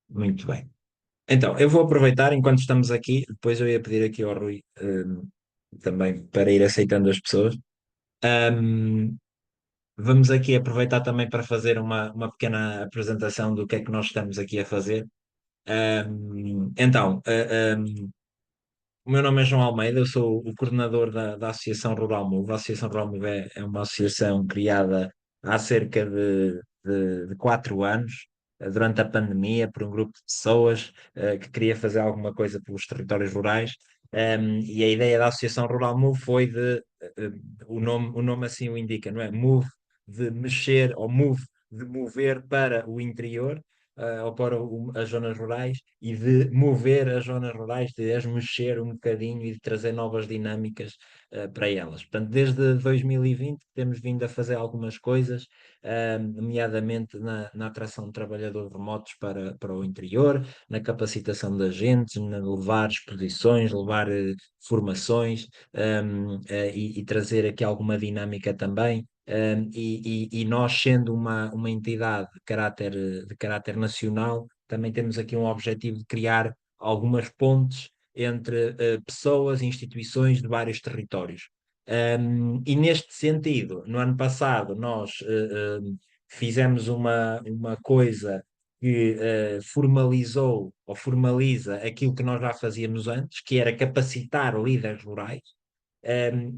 Muito bem. Então, eu vou aproveitar enquanto estamos aqui, depois eu ia pedir aqui ao Rui, também para ir aceitando as pessoas. Hum, Vamos aqui aproveitar também para fazer uma pequena apresentação do que é que nós estamos aqui a fazer. Então, o meu nome é João Almeida, eu sou o coordenador da Associação Rural Move. A Associação Rural Move é uma associação criada há cerca de 4 anos, durante a pandemia, por um grupo de pessoas que queria fazer alguma coisa pelos territórios rurais. E a ideia da Associação Rural Move foi o nome assim o indica, não é? Move de mexer, ou move de mover para o interior, ou para as zonas rurais, e de mover as zonas rurais, de as mexer um bocadinho e de trazer novas dinâmicas para elas. Portanto, desde 2020 temos vindo a fazer algumas coisas, nomeadamente na atração de trabalhadores remotos para o interior, na capacitação de agentes, na levar exposições, levar formações, e trazer aqui alguma dinâmica também. E nós, sendo uma entidade de caráter nacional, também temos aqui um objetivo de criar algumas pontes entre pessoas e instituições de vários territórios. E neste sentido, no ano passado, nós fizemos uma coisa que formalizou ou formaliza aquilo que nós já fazíamos antes, que era capacitar líderes rurais.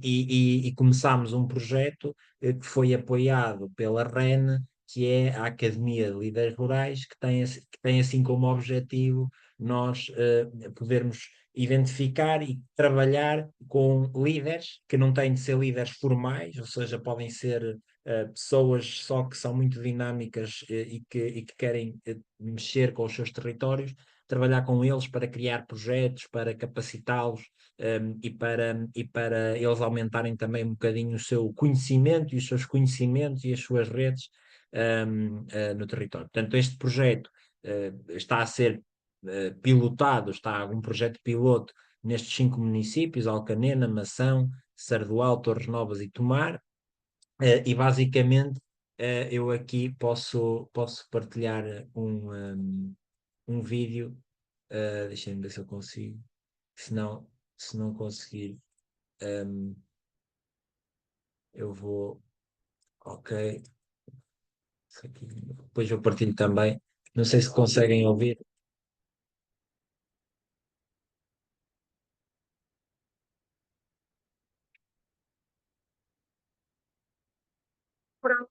E começámos um projeto que foi apoiado pela REN, que é a Academia de Líderes Rurais, que tem assim como objetivo nós podermos identificar e trabalhar com líderes que não têm de ser líderes formais, ou seja, podem ser pessoas só que são muito dinâmicas e que querem mexer com os seus territórios, trabalhar com eles para criar projetos, para capacitá-los, e para eles aumentarem também um bocadinho o seu conhecimento e os seus conhecimentos e as suas redes, no território. Portanto, este projeto está a ser pilotado, está um projeto piloto nestes 5 municípios: Alcanena, Mação, Sardual, Torres Novas e Tomar. E basicamente eu aqui posso partilhar um vídeo. Deixem-me ver se eu consigo. Se não conseguir, um, eu vou. Ok. Isso aqui. Depois eu partilho também. Não sei se conseguem ouvir. Por uma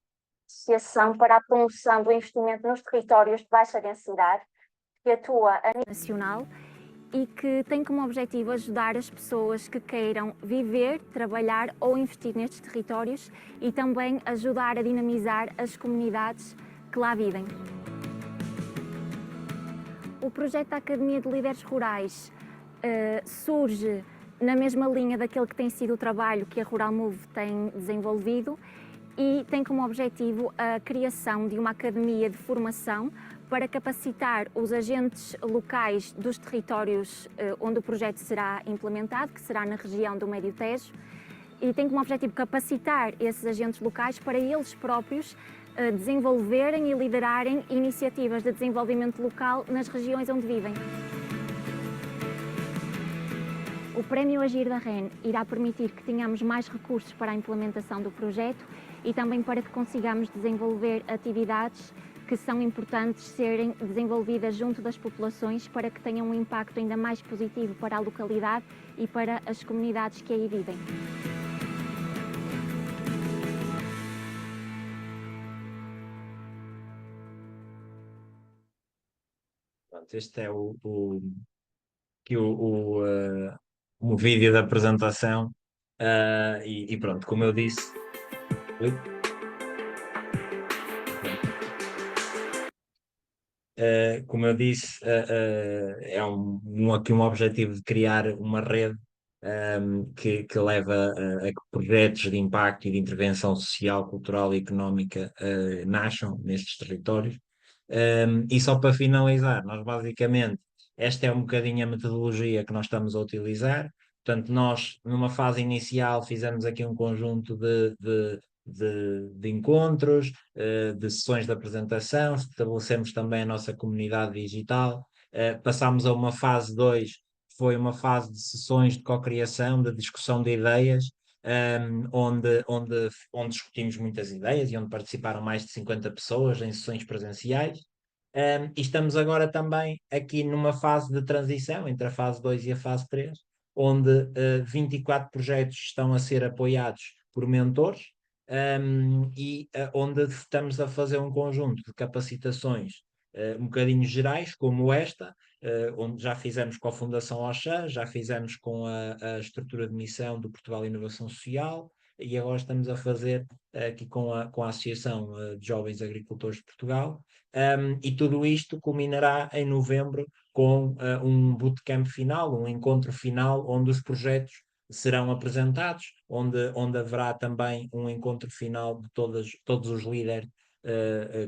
Associação para a Promoção do Investimento nos Territórios de Baixa Densidade, que atua a nível nacional e que tem como objetivo ajudar as pessoas que queiram viver, trabalhar ou investir nestes territórios e também ajudar a dinamizar as comunidades que lá vivem. O projeto da Academia de Líderes Rurais surge na mesma linha daquele que tem sido o trabalho que a Rural Move tem desenvolvido e tem como objetivo a criação de uma academia de formação para capacitar os agentes locais dos territórios onde o projeto será implementado, que será na região do Médio Tejo, e tem como objetivo capacitar esses agentes locais para eles próprios desenvolverem e liderarem iniciativas de desenvolvimento local nas regiões onde vivem. O Prémio Agir da REN irá permitir que tenhamos mais recursos para a implementação do projeto e também para que consigamos desenvolver atividades que são importantes serem desenvolvidas junto das populações para que tenham um impacto ainda mais positivo para a localidade e para as comunidades que aí vivem. Pronto, este é aqui o vídeo da apresentação. E pronto, como eu disse. Ui, pronto. Como eu disse, é aqui um objetivo de criar uma rede que leva a que projetos de impacto e de intervenção social, cultural e económica nasçam nestes territórios. E só para finalizar, nós basicamente, esta é um bocadinho a metodologia que nós estamos a utilizar. Portanto, nós, numa fase inicial, fizemos aqui um conjunto de encontros, de sessões de apresentação, estabelecemos também a nossa comunidade digital. Passámos a uma fase 2, que foi uma fase de sessões de cocriação, de discussão de ideias, onde discutimos muitas ideias e onde participaram mais de 50 pessoas em sessões presenciais. E estamos agora também aqui numa fase de transição entre a fase 2 e a fase 3, onde 24 projetos estão a ser apoiados por mentores, onde estamos a fazer um conjunto de capacitações um bocadinho gerais, como esta, onde já fizemos com a Fundação Oxã, já fizemos com a estrutura de missão do Portugal Inovação Social, e agora estamos a fazer aqui com a Associação de Jovens Agricultores de Portugal. E tudo isto culminará em novembro com um bootcamp final, um encontro final, onde os projetos serão apresentados, onde haverá também um encontro final de todos os líderes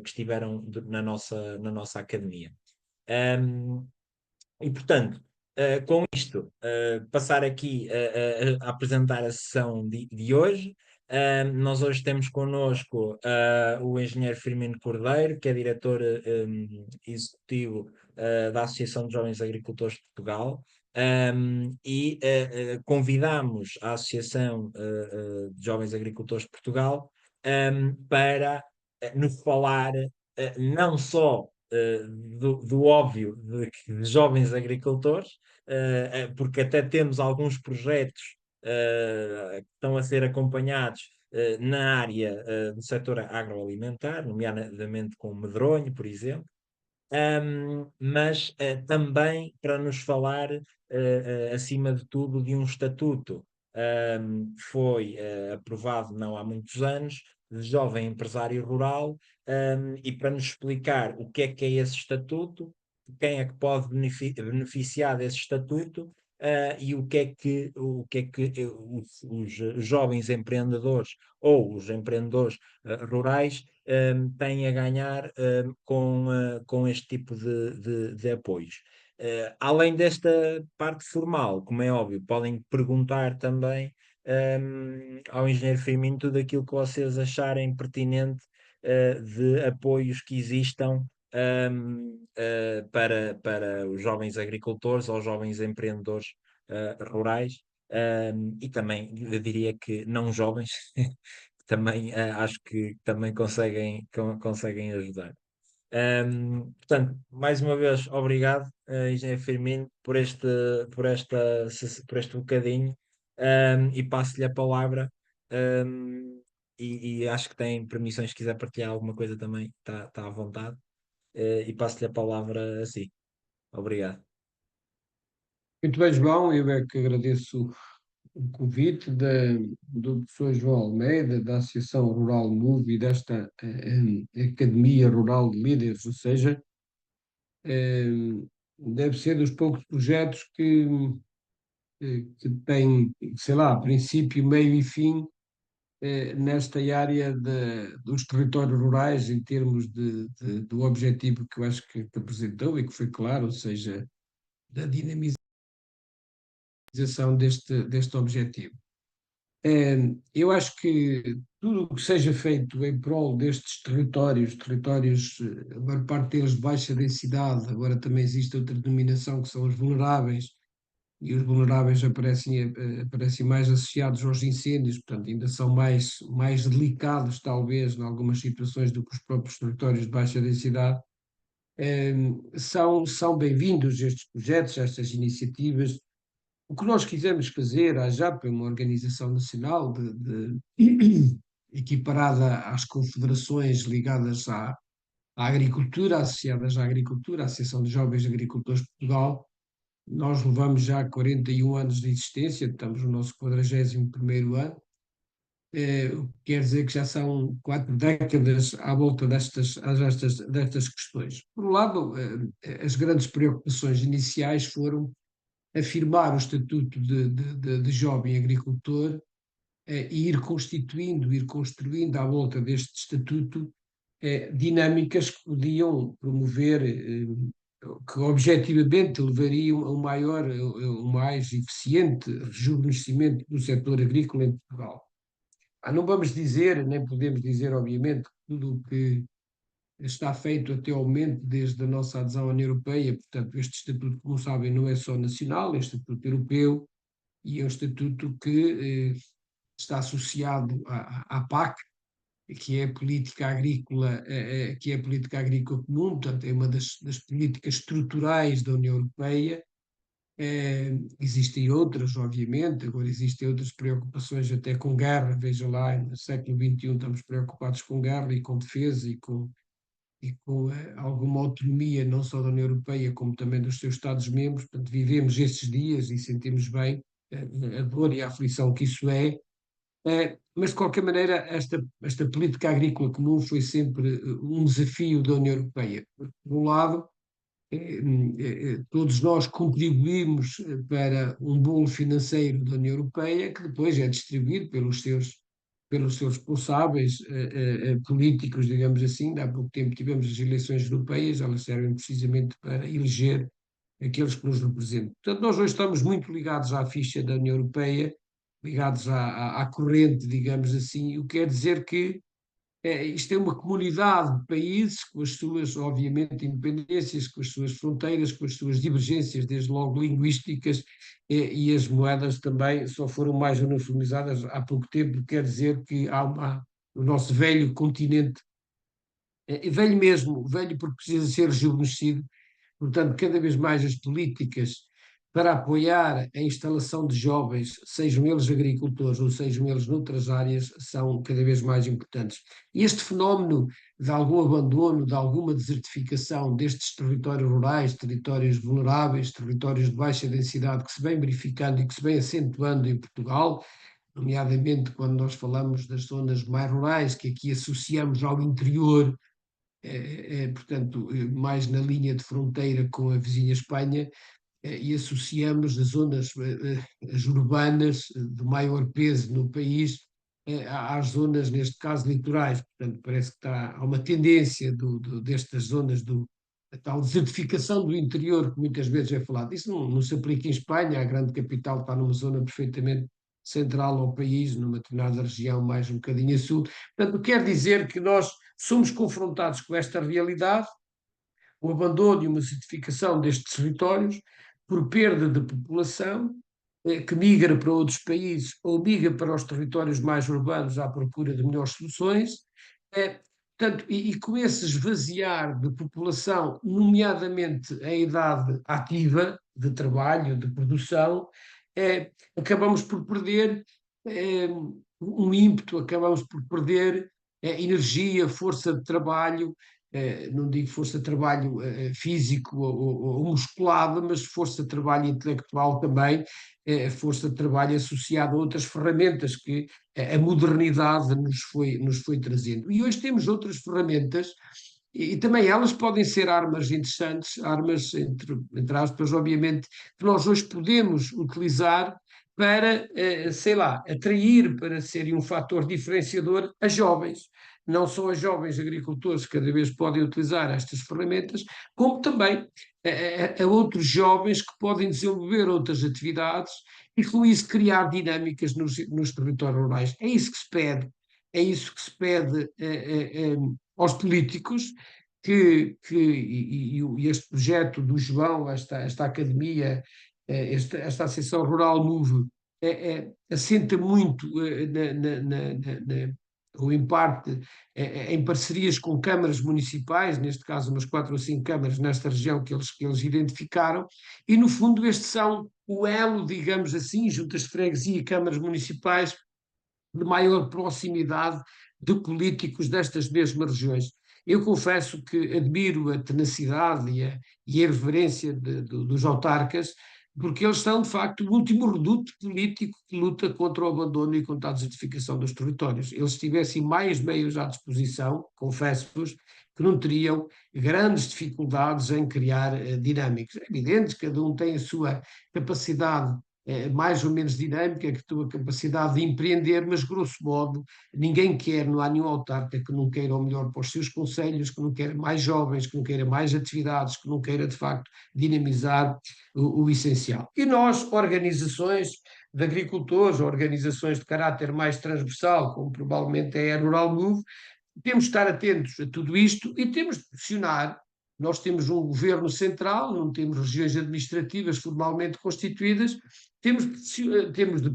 que estiveram na nossa academia. E, portanto, com isto, passar aqui a apresentar a sessão de hoje. Nós hoje temos connosco o engenheiro Firmino Cordeiro, que é diretor executivo da Associação de Jovens Agricultores de Portugal. E convidamos a Associação de Jovens Agricultores de Portugal para nos falar não só do óbvio de jovens agricultores, porque até temos alguns projetos que estão a ser acompanhados na área do setor agroalimentar, nomeadamente com o medronho, por exemplo. Mas também para nos falar, acima de tudo, de um estatuto que foi aprovado não há muitos anos, de jovem empresário rural, e para nos explicar o que é esse estatuto, quem é que pode beneficiar desse estatuto, e o que é que os jovens empreendedores ou os empreendedores rurais têm a ganhar com este tipo de apoios. Além desta parte formal, como é óbvio, podem perguntar também ao engenheiro Firmino tudo aquilo que vocês acharem pertinente de apoios que existam para os jovens agricultores ou jovens empreendedores rurais. E também eu diria que não jovens, também acho que também conseguem ajudar. Portanto, mais uma vez, obrigado, Engenheiro Firmino, por este bocadinho, e passo-lhe a palavra. um, e acho que tem permissões, se quiser partilhar alguma coisa também, está à vontade, e passo-lhe a palavra assim. Obrigado. Muito bem, João, eu é que agradeço o convite do professor João Almeida, da Associação Rural MOVE e desta Academia Rural de Líderes, ou seja, eh, deve ser dos poucos projetos que têm, sei lá, princípio, meio e fim nesta área dos territórios rurais, em termos do objetivo que eu acho que apresentou e que foi claro, ou seja, da dinamização deste objetivo. Eu acho que tudo o que seja feito em prol destes territórios, a maior parte deles de baixa densidade, agora também existe outra denominação que são os vulneráveis, e os vulneráveis aparecem mais associados aos incêndios, portanto, ainda são mais delicados, talvez, em algumas situações, do que os próprios territórios de baixa densidade. São bem-vindos estes projetos, estas iniciativas. O que nós quisemos fazer, a JAP é uma organização nacional equiparada às confederações ligadas à agricultura, associadas à agricultura, a Associação de Jovens Agricultores de Portugal. Nós levamos já 41 anos de existência, estamos no nosso 41º ano, o que quer dizer que já são 4 décadas à volta destas questões. Por um lado, as grandes preocupações iniciais foram afirmar o estatuto de jovem agricultor e ir construindo à volta deste estatuto dinâmicas que podiam promover, que objetivamente levariam a um mais eficiente rejuvenescimento do setor agrícola em Portugal. não vamos dizer, nem podemos dizer, obviamente, que tudo o que está feito até ao momento, desde a nossa adesão à União Europeia, portanto, este estatuto, como sabem, não é só nacional, é um estatuto europeu e é um estatuto que está associado à PAC, que é a política agrícola, que é a política agrícola comum, portanto, é uma das políticas estruturais da União Europeia. Existem outras, obviamente, agora existem outras preocupações até com guerra, veja lá, no século XXI estamos preocupados com guerra e com defesa e com alguma autonomia, não só da União Europeia, como também dos seus Estados-membros. Portanto, vivemos esses dias e sentimos bem a dor e a aflição que isso é. Mas, de qualquer maneira, esta política agrícola comum foi sempre um desafio da União Europeia. Por um lado, todos nós contribuímos para um bolo financeiro da União Europeia, que depois é distribuído pelos seus responsáveis políticos, digamos assim. Há pouco tempo tivemos as eleições europeias, elas servem precisamente para eleger aqueles que nos representam. Portanto, nós hoje estamos muito ligados à ficha da União Europeia, ligados à corrente, digamos assim, o que quer dizer que isto é uma comunidade de países com as suas, obviamente, independências, com as suas fronteiras, com as suas divergências, desde logo linguísticas, e as moedas também só foram mais uniformizadas há pouco tempo, quer dizer que o nosso velho continente, velho mesmo, velho porque precisa ser rejuvenescido. Portanto, cada vez mais as políticas para apoiar a instalação de jovens, sejam eles agricultores ou sejam eles noutras áreas, são cada vez mais importantes. E este fenómeno de algum abandono, de alguma desertificação destes territórios rurais, territórios vulneráveis, territórios de baixa densidade, que se vem verificando e que se vem acentuando em Portugal, nomeadamente quando nós falamos das zonas mais rurais, que aqui associamos ao interior, portanto, mais na linha de fronteira com a vizinha Espanha, e associamos as zonas as urbanas de maior peso no país às zonas, neste caso, litorais. Portanto, parece que há uma tendência destas zonas a tal desertificação do interior, que muitas vezes é falado. Isso não se aplica em Espanha, a grande capital está numa zona perfeitamente central ao país, numa determinada região mais um bocadinho a sul. Portanto, quer dizer que nós somos confrontados com esta realidade, o abandono e uma certificação destes territórios por perda de população que migra para outros países ou migra para os territórios mais urbanos à procura de melhores soluções. Portanto, e com esse esvaziar de população, nomeadamente em idade ativa, de trabalho, de produção, acabamos por perder um ímpeto, acabamos por perder energia, força de trabalho, não digo força de trabalho físico ou musculada, mas força de trabalho intelectual também, força de trabalho associada a outras ferramentas que a modernidade nos foi trazendo. E hoje temos outras ferramentas e também elas podem ser armas interessantes, armas, entre aspas, obviamente, que nós hoje podemos utilizar para, sei lá, atrair para serem um fator diferenciador a jovens. Não só a jovens agricultores que cada vez podem utilizar estas ferramentas, como também a outros jovens que podem desenvolver outras atividades e com isso criar dinâmicas nos territórios rurais. É isso que se pede, é isso que se pede aos políticos, e este projeto do João, esta academia, esta Associação Rural Move, assenta muito ou em parte em parcerias com câmaras municipais, neste caso umas 4 ou 5 câmaras nesta região que eles identificaram, e no fundo estes são o elo, digamos assim, juntas de freguesia e câmaras municipais, de maior proximidade de políticos destas mesmas regiões. Eu confesso que admiro a tenacidade e a irreverência dos autarcas, porque eles são, de facto, o último reduto político que luta contra o abandono e contra a desertificação dos territórios. Eles tivessem mais meios à disposição, confesso-vos, que não teriam grandes dificuldades em criar dinâmicas. É evidente, cada um tem a sua capacidade mais ou menos dinâmica, que tem a capacidade de empreender, mas grosso modo ninguém quer, não há nenhum autarca que não queira o melhor para os seus concelhos, que não queira mais jovens, que não queira mais atividades, que não queira de facto dinamizar o essencial. E nós, organizações, de agricultores, ou organizações de caráter mais transversal, como provavelmente é a Rural Move, temos de estar atentos a tudo isto e temos de pressionar. Nós temos um governo central, não temos regiões administrativas formalmente constituídas, temos de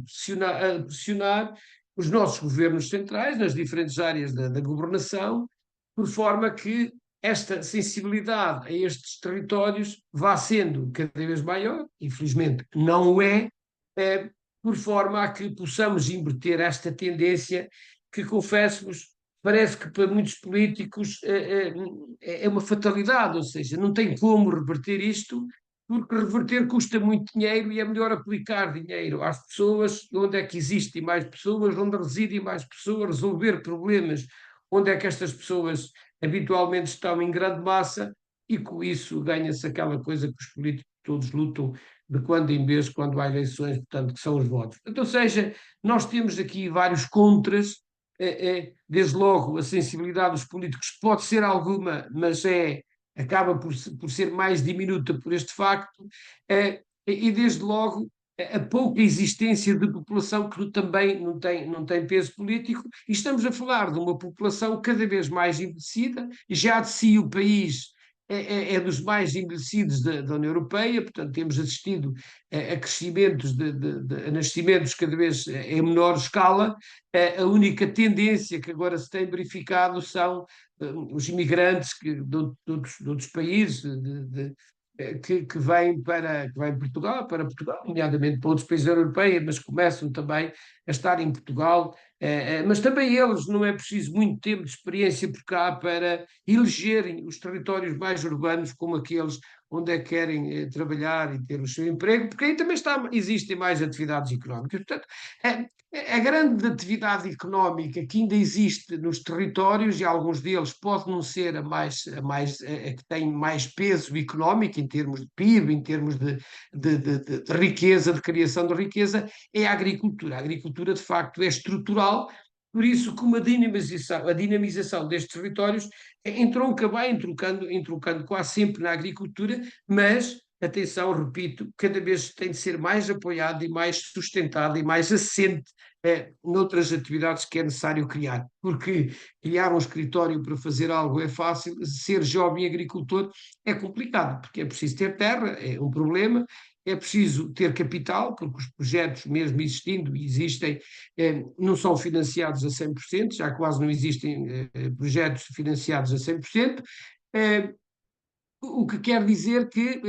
pressionar os nossos governos centrais nas diferentes áreas da governação, por forma que esta sensibilidade a estes territórios vá sendo cada vez maior, infelizmente não o é, por forma a que possamos inverter esta tendência que, confesso-vos, parece que para muitos políticos é uma fatalidade, ou seja, não tem como reverter isto, porque reverter custa muito dinheiro e é melhor aplicar dinheiro às pessoas, onde é que existem mais pessoas, onde residem mais pessoas, resolver problemas onde é que estas pessoas habitualmente estão em grande massa, e com isso ganha-se aquela coisa que os políticos todos lutam de quando em vez, quando há eleições, portanto, que são os votos. Então, ou seja, nós temos aqui vários contras, desde logo a sensibilidade dos políticos pode ser alguma, mas acaba por ser mais diminuta por este facto, e desde logo a pouca existência de população que também não tem peso político, e estamos a falar de uma população cada vez mais envelhecida, já de si o país é dos mais envelhecidos da União Europeia, portanto temos assistido a crescimentos a nascimentos cada vez em menor escala. A única tendência que agora se tem verificado são os imigrantes de outros países, que vêm para Portugal, nomeadamente para outros países da União Europeia, mas começam também a estar em Portugal. Mas também eles não é preciso muito tempo de experiência por cá para elegerem os territórios mais urbanos como aqueles onde é que querem trabalhar e ter o seu emprego, porque aí também existem mais atividades económicas. Portanto, a grande atividade económica que ainda existe nos territórios, e alguns deles pode não ser a que tem mais peso económico em termos de PIB, em termos de riqueza, de criação de riqueza, é a agricultura. A agricultura, de facto, é estrutural, por isso, como a dinamização destes territórios entronca bem, entroncando quase sempre na agricultura, mas, atenção, repito, cada vez tem de ser mais apoiado e mais sustentado e mais assente noutras atividades que é necessário criar, porque criar um escritório para fazer algo é fácil, ser jovem agricultor é complicado, porque é preciso ter terra, é um problema, é preciso ter capital, porque os projetos, mesmo existindo, existem, não são financiados a 100%, já quase não existem projetos financiados a 100%. O que quer dizer que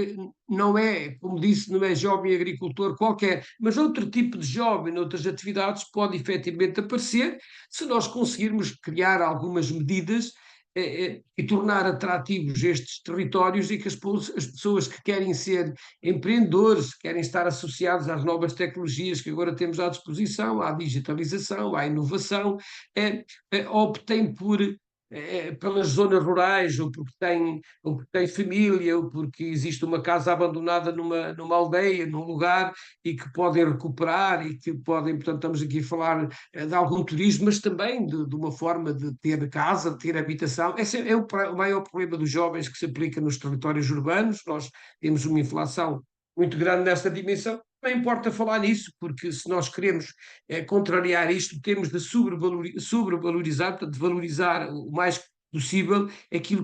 não é, como disse, não é jovem agricultor qualquer, mas outro tipo de jovem, noutras atividades, pode efetivamente aparecer se nós conseguirmos criar algumas medidas e tornar atrativos estes territórios, e que as pessoas que querem ser empreendedores, querem estar associados às novas tecnologias que agora temos à disposição, à digitalização, à inovação, optem pelas zonas rurais, ou porque tem família, ou porque existe uma casa abandonada numa aldeia, num lugar, e que podem recuperar, e que podem, portanto, estamos aqui a falar de algum turismo, mas também de uma forma de ter casa, de ter habitação. Esse é o maior problema dos jovens que se aplica nos territórios urbanos. Nós temos uma inflação muito grande nesta dimensão. Não importa falar nisso, porque se nós queremos contrariar isto, temos de sobrevalorizar, portanto, de valorizar o mais possível aquilo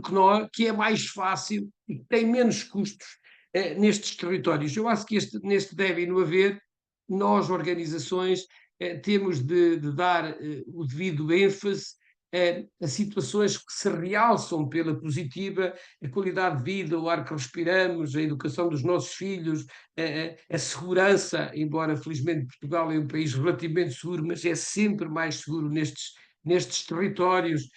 que é mais fácil e que tem menos custos nestes territórios. Eu acho que neste deve não haver, nós, organizações, temos de dar o devido ênfase a situações que se realçam pela positiva, a qualidade de vida, o ar que respiramos, a educação dos nossos filhos, a segurança, embora felizmente Portugal é um país relativamente seguro, mas é sempre mais seguro nestes territórios,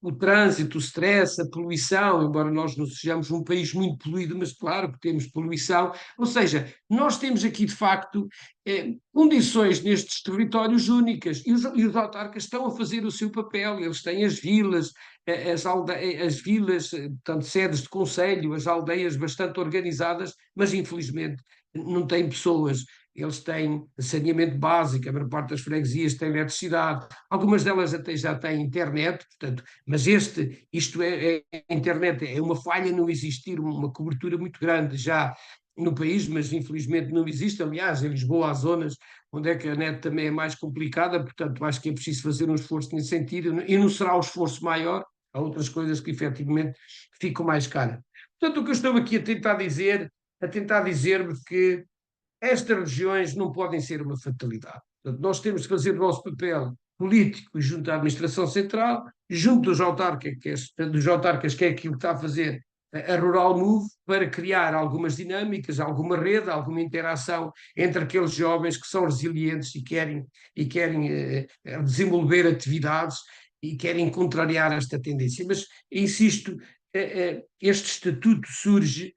o trânsito, o stress, a poluição, embora nós não sejamos um país muito poluído, mas claro que temos poluição. Ou seja, nós temos aqui de facto condições nestes territórios únicas, e os autarcas estão a fazer o seu papel. Eles têm as vilas, as vilas, portanto, sedes de conselho, as aldeias bastante organizadas, mas infelizmente não têm pessoas. Eles têm saneamento básico, a maior parte das freguesias tem eletricidade, algumas delas até já têm internet, portanto, mas a internet é uma falha não existir uma cobertura muito grande já no país, mas infelizmente não existe. Aliás, em Lisboa há zonas onde é que a net também é mais complicada, portanto acho que é preciso fazer um esforço nesse sentido, e não será o esforço maior, há outras coisas que efetivamente ficam mais caras. Portanto, o que eu estou aqui a tentar dizer-vos que estas regiões não podem ser uma fatalidade. Portanto, nós temos que fazer o nosso papel político junto à administração central, junto dos autarcas, que é aquilo que está a fazer a Rural Move, para criar algumas dinâmicas, alguma rede, alguma interação entre aqueles jovens que são resilientes e querem desenvolver atividades e querem contrariar esta tendência. Mas, insisto, este estatuto surge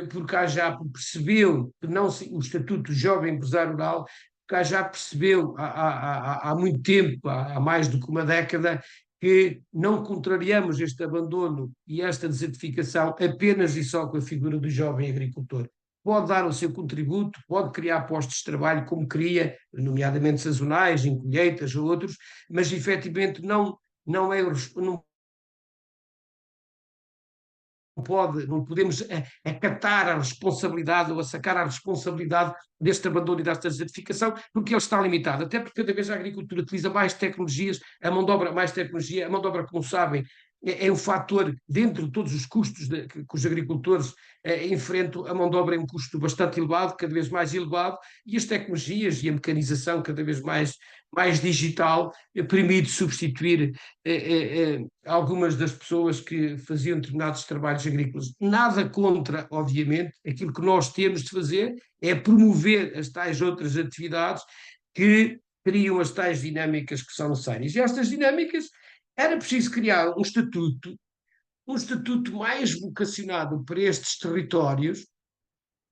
porque a JAP percebeu que não se, o Estatuto Jovem Empresário Rural, porque a JAP percebeu há muito tempo, há mais do que uma década, que não contrariamos este abandono e esta desertificação apenas e só com a figura do jovem agricultor. Pode dar o seu contributo, pode criar postos de trabalho, como cria, nomeadamente sazonais, em colheitas ou outros, mas efetivamente não não podemos acatar a responsabilidade ou sacar a responsabilidade deste abandono e desta desertificação, porque ele está limitado. Até porque cada vez a agricultura utiliza mais tecnologias, a mão de obra, mais tecnologia, a mão de obra, como sabem, é um fator, dentro de todos os custos que os agricultores enfrentam, a mão de obra é um custo bastante elevado, cada vez mais elevado, e as tecnologias e a mecanização cada vez mais digital permite substituir algumas das pessoas que faziam determinados trabalhos agrícolas. Nada contra, obviamente, aquilo que nós temos de fazer é promover as tais outras atividades que criam as tais dinâmicas que são necessárias. E estas dinâmicas era preciso criar um estatuto mais vocacionado para estes territórios,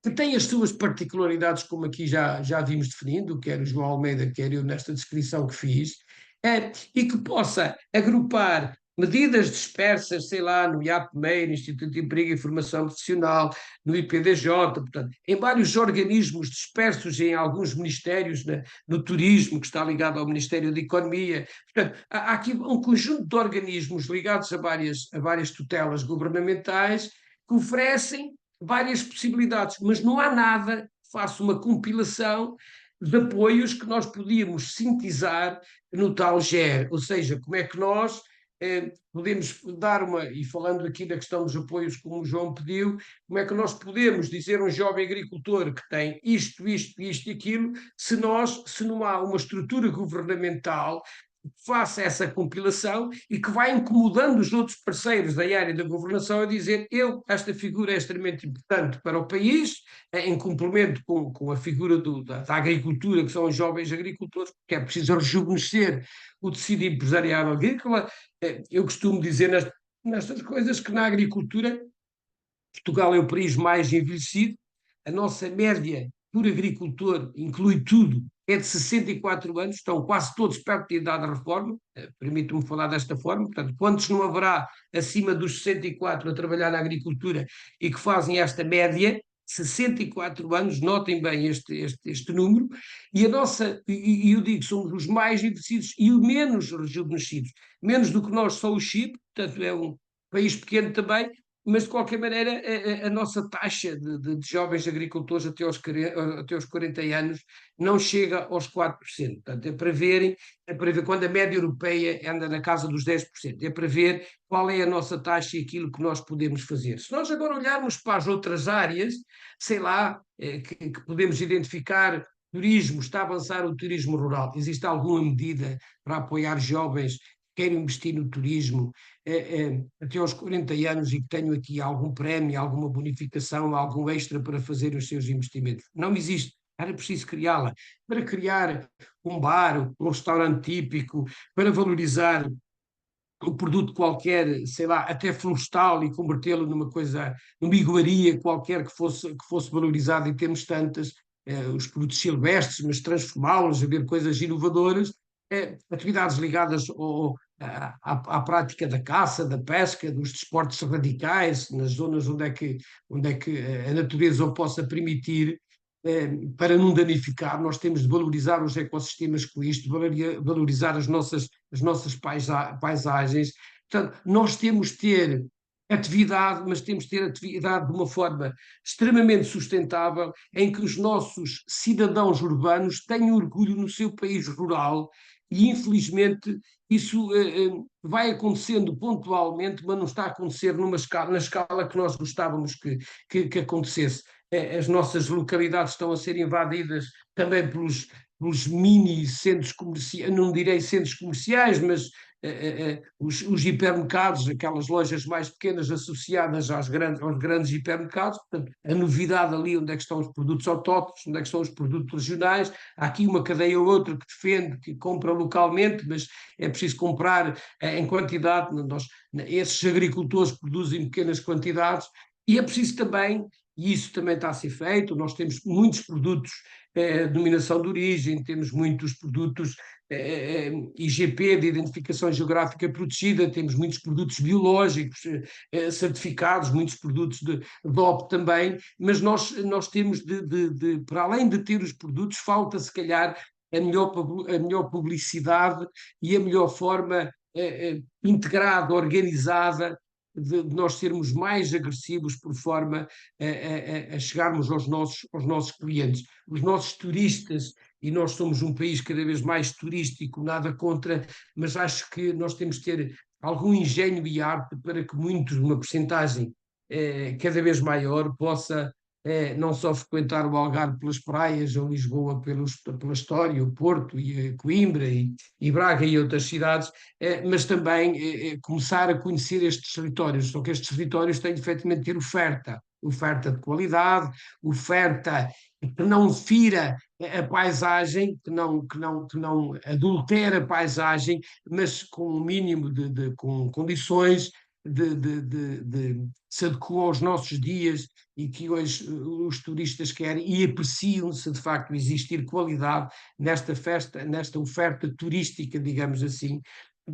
que tem as suas particularidades, como aqui já vimos definindo, quer o João Almeida, quer eu nesta descrição que fiz, e que possa agrupar medidas dispersas, sei lá, no IAPMEI, no Instituto de Emprego e Formação Profissional, no IPDJ, portanto, em vários organismos dispersos em alguns ministérios, no turismo, que está ligado ao Ministério da Economia. Portanto, há aqui um conjunto de organismos ligados a várias tutelas governamentais que oferecem várias possibilidades, mas não há nada que faça uma compilação de apoios que nós podíamos sintetizar no tal GER, ou seja, como é que nós podemos dar e falando aqui da questão dos apoios, como o João pediu, como é que nós podemos dizer a um jovem agricultor que tem isto e aquilo, se não há uma estrutura governamental faça essa compilação e que vai incomodando os outros parceiros da área da governação a dizer esta figura é extremamente importante para o país, em complemento com a figura da agricultura, que são os jovens agricultores, porque é preciso rejuvenescer o tecido empresarial agrícola. Eu costumo dizer nestas coisas que na agricultura Portugal é o país mais envelhecido, a nossa média por agricultor, inclui tudo, é de 64 anos, estão quase todos perto da idade da reforma, permito-me falar desta forma, portanto, quantos não haverá acima dos 64 a trabalhar na agricultura e que fazem esta média, 64 anos, notem bem este número, e eu digo, somos os mais envelhecidos e os menos rejuvenescidos, menos do que nós, só o Chipre, portanto é um país pequeno também, mas de qualquer maneira a nossa taxa de jovens agricultores até aos 40 anos não chega aos 4%. Portanto, é para ver quando a média europeia anda na casa dos 10%. É para ver qual é a nossa taxa e aquilo que nós podemos fazer. Se nós agora olharmos para as outras áreas, sei lá, que podemos identificar, turismo, está a avançar o turismo rural. Existe alguma medida para apoiar jovens querem investir no turismo até aos 40 anos e que tenham aqui algum prémio, alguma bonificação, algum extra para fazer os seus investimentos? Não existe. Era preciso criá-la. Para criar um bar, um restaurante típico, para valorizar um produto qualquer, sei lá, até florestal e convertê-lo numa iguaria qualquer que fosse valorizado em termos tantas, os produtos silvestres, mas transformá-los, a ver coisas inovadoras, atividades ligadas à prática da caça, da pesca, dos desportos radicais, nas zonas onde é que a natureza o possa permitir, para não danificar. Nós temos de valorizar os ecossistemas com isto, valorizar as nossas paisagens. Portanto, nós temos de ter atividade, mas temos de ter atividade de uma forma extremamente sustentável, em que os nossos cidadãos urbanos tenham orgulho no seu país rural e, infelizmente, isso vai acontecendo pontualmente, mas não está a acontecer na escala que nós gostávamos que acontecesse. As nossas localidades estão a ser invadidas também pelos mini centros comerciais, não direi centros comerciais, mas os hipermercados, aquelas lojas mais pequenas associadas aos grandes hipermercados. Portanto, a novidade ali, onde é que estão os produtos autóctonos, onde é que estão os produtos regionais. Há aqui uma cadeia ou outra que defende, que compra localmente, mas é preciso comprar em quantidade. Esses agricultores produzem pequenas quantidades e é preciso também, e isso também está a ser feito, nós temos muitos produtos denominação de origem, temos muitos produtos IGP, de Identificação Geográfica Protegida, temos muitos produtos biológicos certificados, muitos produtos de DOP também, mas nós temos para além de ter os produtos, falta se calhar a melhor publicidade e a melhor forma integrada, organizada, de nós sermos mais agressivos por forma a chegarmos aos nossos clientes. Os nossos turistas, e nós somos um país cada vez mais turístico, nada contra, mas acho que nós temos de ter algum engenho e arte para que uma percentagem cada vez maior possa não só frequentar o Algarve pelas praias, ou Lisboa pela história, o Porto e Coimbra e Braga e outras cidades, mas também começar a conhecer estes territórios. Só que estes territórios têm efetivamente ter oferta de qualidade, oferta que não fira a paisagem, que não adultera a paisagem, mas com um mínimo com condições de se adequam aos nossos dias e que hoje os turistas querem e apreciam se de facto existir qualidade nesta festa, nesta oferta turística, digamos assim,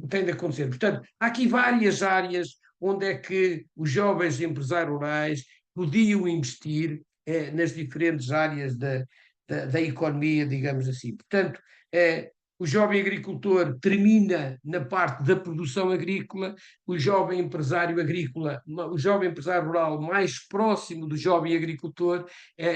tem de acontecer. Portanto, há aqui várias áreas onde é que os jovens empresários rurais podiam investir nas diferentes áreas da economia, digamos assim. Portanto, o jovem agricultor termina na parte da produção agrícola, o jovem empresário agrícola, o jovem empresário rural mais próximo do jovem agricultor,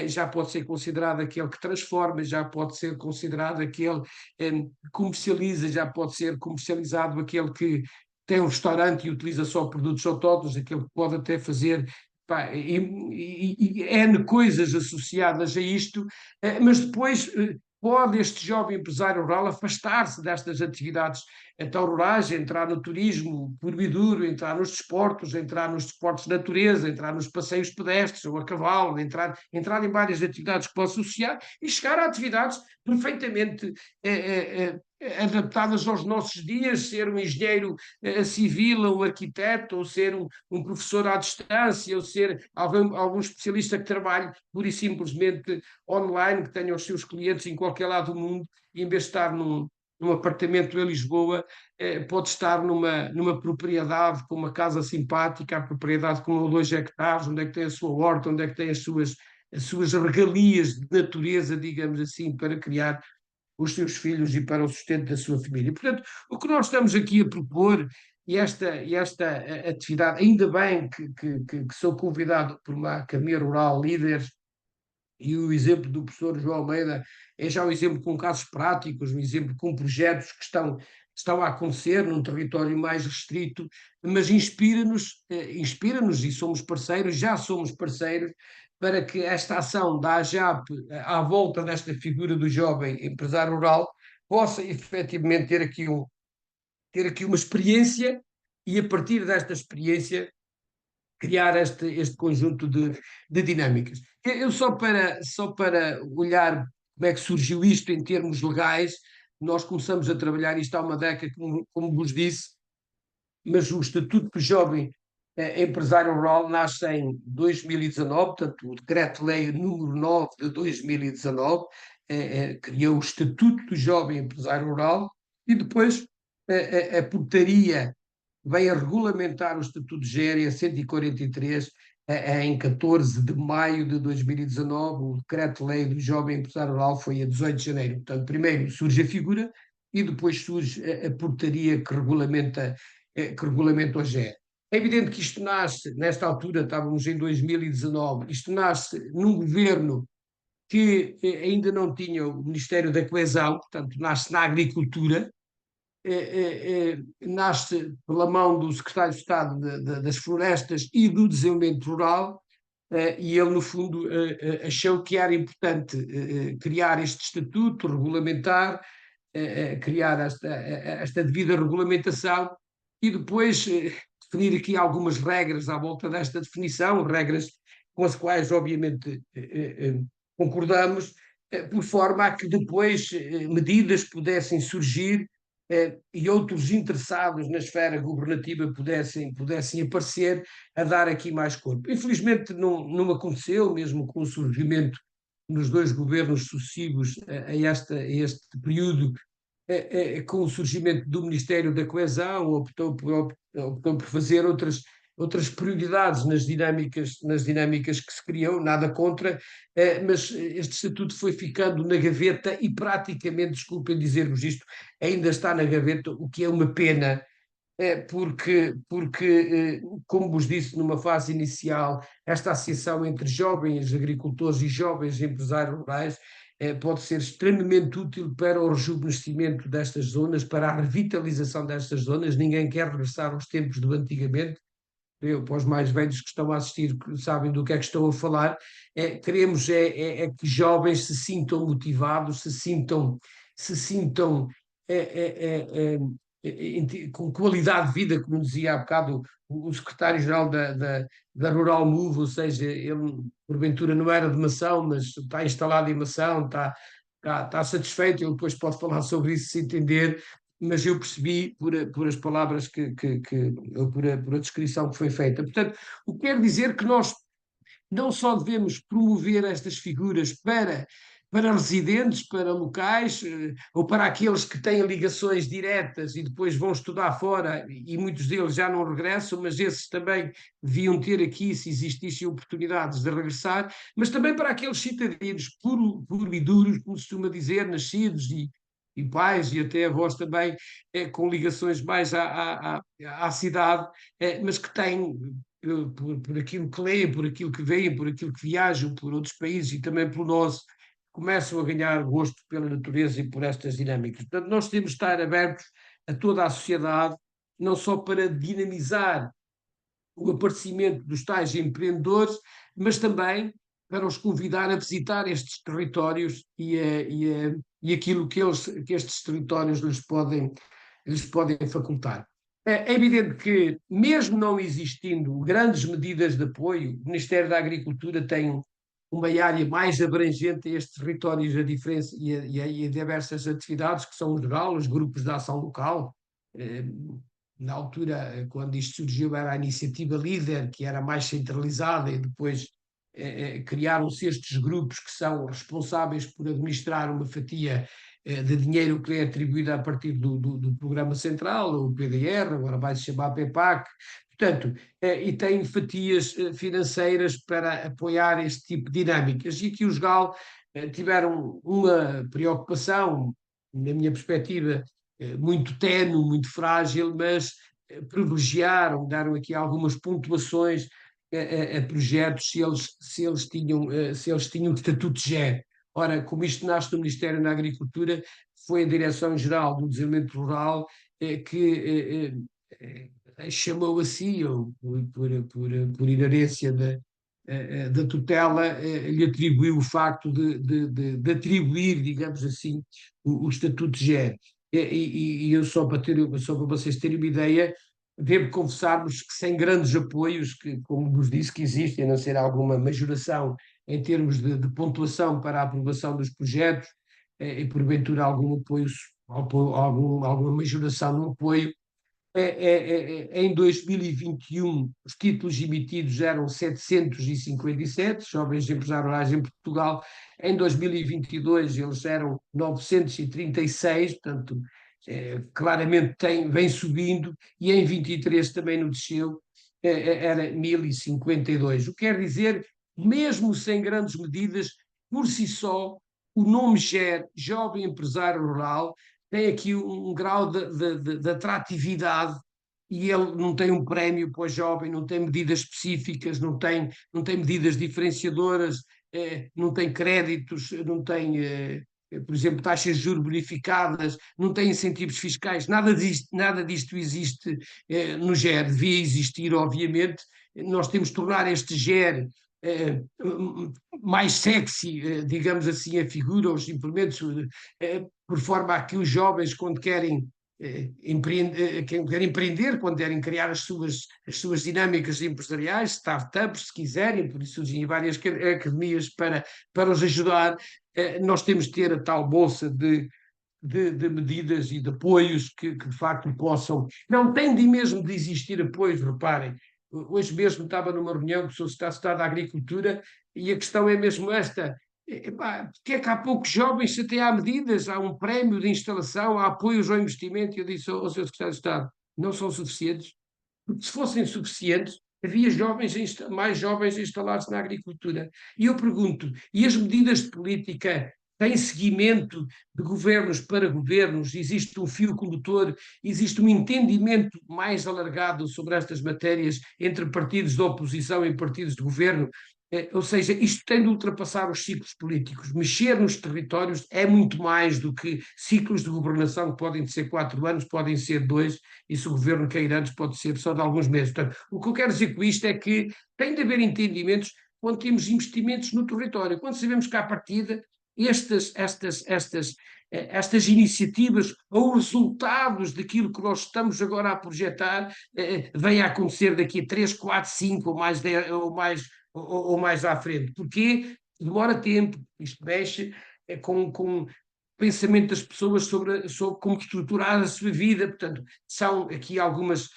já pode ser considerado aquele que transforma, já pode ser considerado aquele que comercializa, já pode ser comercializado aquele que tem um restaurante e utiliza só produtos autóctonos, aquele que pode até fazer pá, e N coisas associadas a isto, mas depois pode este jovem empresário rural afastar-se destas atividades então rurais, entrar no turismo puro e duro, entrar nos desportos de natureza, entrar nos passeios pedestres ou a cavalo, entrar em várias atividades que possa associar e chegar a atividades perfeitamente adaptadas aos nossos dias, ser um engenheiro civil, ou um arquiteto, ou ser um professor à distância, ou ser algum especialista que trabalhe pura e simplesmente online, que tenha os seus clientes em qualquer lado do mundo, e em vez de estar num apartamento em Lisboa, pode estar numa propriedade com uma casa simpática, a propriedade com 1 ou 2 hectares, onde é que tem a sua horta, onde é que tem as suas regalias de natureza, digamos assim, para criar os seus filhos e para o sustento da sua família. Portanto, o que nós estamos aqui a propor, e esta atividade, ainda bem que sou convidado por uma Academia Rural Líderes, e o exemplo do professor João Almeida é já um exemplo com casos práticos, um exemplo com projetos que estão a acontecer num território mais restrito, mas inspira-nos e somos parceiros, já somos parceiros, para que esta ação da AJAP à volta desta figura do jovem empresário rural possa efetivamente ter aqui uma experiência e, a partir desta experiência, criar este conjunto de dinâmicas. Eu só para olhar como é que surgiu isto em termos legais, nós começamos a trabalhar isto há uma década, como vos disse, mas o Estatuto do Jovem Empresário Rural nasce em 2019, portanto, o Decreto-Lei número 9 de 2019 criou o Estatuto do Jovem Empresário Rural, e depois a portaria vem a regulamentar o Estatuto de Géria 143 em 14 de maio de 2019. O Decreto-Lei do Jovem Empresário Rural foi a 18 de janeiro. Portanto, primeiro surge a figura e depois surge a portaria que regulamenta o GER. É evidente que isto nasce, nesta altura, estávamos em 2019, isto nasce num governo que ainda não tinha o Ministério da Coesão, portanto, nasce na agricultura, nasce pela mão do Secretário de Estado das Florestas e do Desenvolvimento Rural, e ele, no fundo, achou que era importante criar este estatuto, regulamentar, criar esta devida regulamentação e depois definir aqui algumas regras à volta desta definição, regras com as quais, obviamente, concordamos, por forma a que depois medidas pudessem surgir e outros interessados na esfera governativa pudessem aparecer a dar aqui mais corpo. Infelizmente não aconteceu, mesmo com o surgimento nos dois governos sucessivos a este período, com o surgimento do Ministério da Coesão, optou por fazer outras prioridades nas dinâmicas que se criou, nada contra, mas este estatuto foi ficando na gaveta e praticamente, desculpem dizer-vos isto, ainda está na gaveta, o que é uma pena, porque, como vos disse numa fase inicial, esta associação entre jovens agricultores e jovens empresários rurais pode ser extremamente útil para o rejuvenescimento destas zonas, para a revitalização destas zonas. Ninguém quer regressar aos tempos do antigamente. Eu, para os mais velhos que estão a assistir, que sabem do que é que estou a falar, queremos que jovens se sintam motivados, se sintam com qualidade de vida, como dizia há bocado o secretário-geral da Rural Move, ou seja, ele porventura não era de Mação, mas está instalado em Mação, está satisfeito, ele depois pode falar sobre isso se entender, mas eu percebi por as palavras por a descrição que foi feita. Portanto, o que quer dizer que nós não só devemos promover estas figuras para residentes, para locais, ou para aqueles que têm ligações diretas e depois vão estudar fora, e muitos deles já não regressam, mas esses também deviam ter aqui, se existissem oportunidades de regressar, mas também para aqueles cidadãos puro e duros, como se costuma dizer, nascidos e pais e até avós também, com ligações mais à cidade, mas que têm por aquilo que leem, por aquilo que veem, por aquilo que viajam, por outros países e também pelo nosso, começam a ganhar gosto pela natureza e por estas dinâmicas. Portanto, nós temos de estar abertos a toda a sociedade, não só para dinamizar o aparecimento dos tais empreendedores, mas também para os convidar a visitar estes territórios e aquilo que estes territórios lhes podem facultar. É evidente que, mesmo não existindo grandes medidas de apoio, o Ministério da Agricultura tem uma área mais abrangente a estes territórios e a diversas atividades, que são, em geral, os grupos de ação local. Na altura, quando isto surgiu, era a iniciativa líder, que era mais centralizada, e depois criaram-se estes grupos que são responsáveis por administrar uma fatia de dinheiro que é atribuída a partir do programa central, o PDR, agora vai-se chamar PEPAC, portanto, e tem fatias financeiras para apoiar este tipo de dinâmicas. E aqui os GAL tiveram uma preocupação, na minha perspectiva, muito ténue, muito frágil, mas privilegiaram, deram aqui algumas pontuações a projetos se eles tinham estatuto de GE. Ora, como isto nasce do Ministério da Agricultura, foi a Direção-Geral do Desenvolvimento Rural que chamou assim, ou por inerência da tutela, lhe atribuiu o facto de atribuir, digamos assim, o estatuto de GE. E eu, só para vocês terem uma ideia, devo confessar-vos que sem grandes apoios, que, como vos disse, que existem, a não ser alguma majoração em termos de pontuação para a aprovação dos projetos, e porventura algum apoio, alguma majoração no apoio, em 2021 os títulos emitidos eram 757, jovens empresários rurais em Portugal. Em 2022 eles eram 936, portanto, claramente vem subindo, e em 23 também não desceu, era 1052. O que quer dizer, mesmo sem grandes medidas, por si só, o nome GER, Jovem Empresário Rural, tem aqui um grau de atratividade e ele não tem um prémio para o jovem, não tem medidas específicas, não tem medidas diferenciadoras, não tem créditos, não tem, por exemplo, taxas de juros bonificadas, não tem incentivos fiscais, nada disto existe no GER, devia existir, obviamente. Nós temos de tornar este GER mais sexy, digamos assim, a figura, os implementos, por forma a que os jovens, quando querem quem quer empreender, quando querem criar as suas dinâmicas empresariais, startups, se quiserem, por isso surgem várias academias para os ajudar. Nós temos de ter a tal bolsa de medidas e de apoios que de facto possam. Não tem de mesmo de existir apoios, reparem. Hoje mesmo estava numa reunião que o senhor está da Agricultura e a questão é mesmo esta. Porque é que há poucos jovens se até há medidas, há um prémio de instalação, há apoios ao investimento, e eu disse ao Sr. Secretário de Estado, não são suficientes, porque se fossem suficientes, havia mais jovens instalados na agricultura. E eu pergunto, e as medidas de política têm seguimento de governos para governos? Existe um fio condutor, existe um entendimento mais alargado sobre estas matérias entre partidos de oposição e partidos de governo? Ou seja, isto tem de ultrapassar os ciclos políticos. Mexer nos territórios é muito mais do que ciclos de governação que podem ser 4 anos, podem ser 2, e se o governo cair antes pode ser só de alguns meses. Portanto, o que eu quero dizer com isto é que tem de haver entendimentos quando temos investimentos no território, quando sabemos que à partida estas iniciativas ou resultados daquilo que nós estamos agora a projetar vêm a acontecer daqui a 3, 4, 5 ou mais 10, ou mais à frente. Porquê? Demora tempo, isto mexe com o pensamento das pessoas sobre como estruturar a sua vida. Portanto, são aqui algumas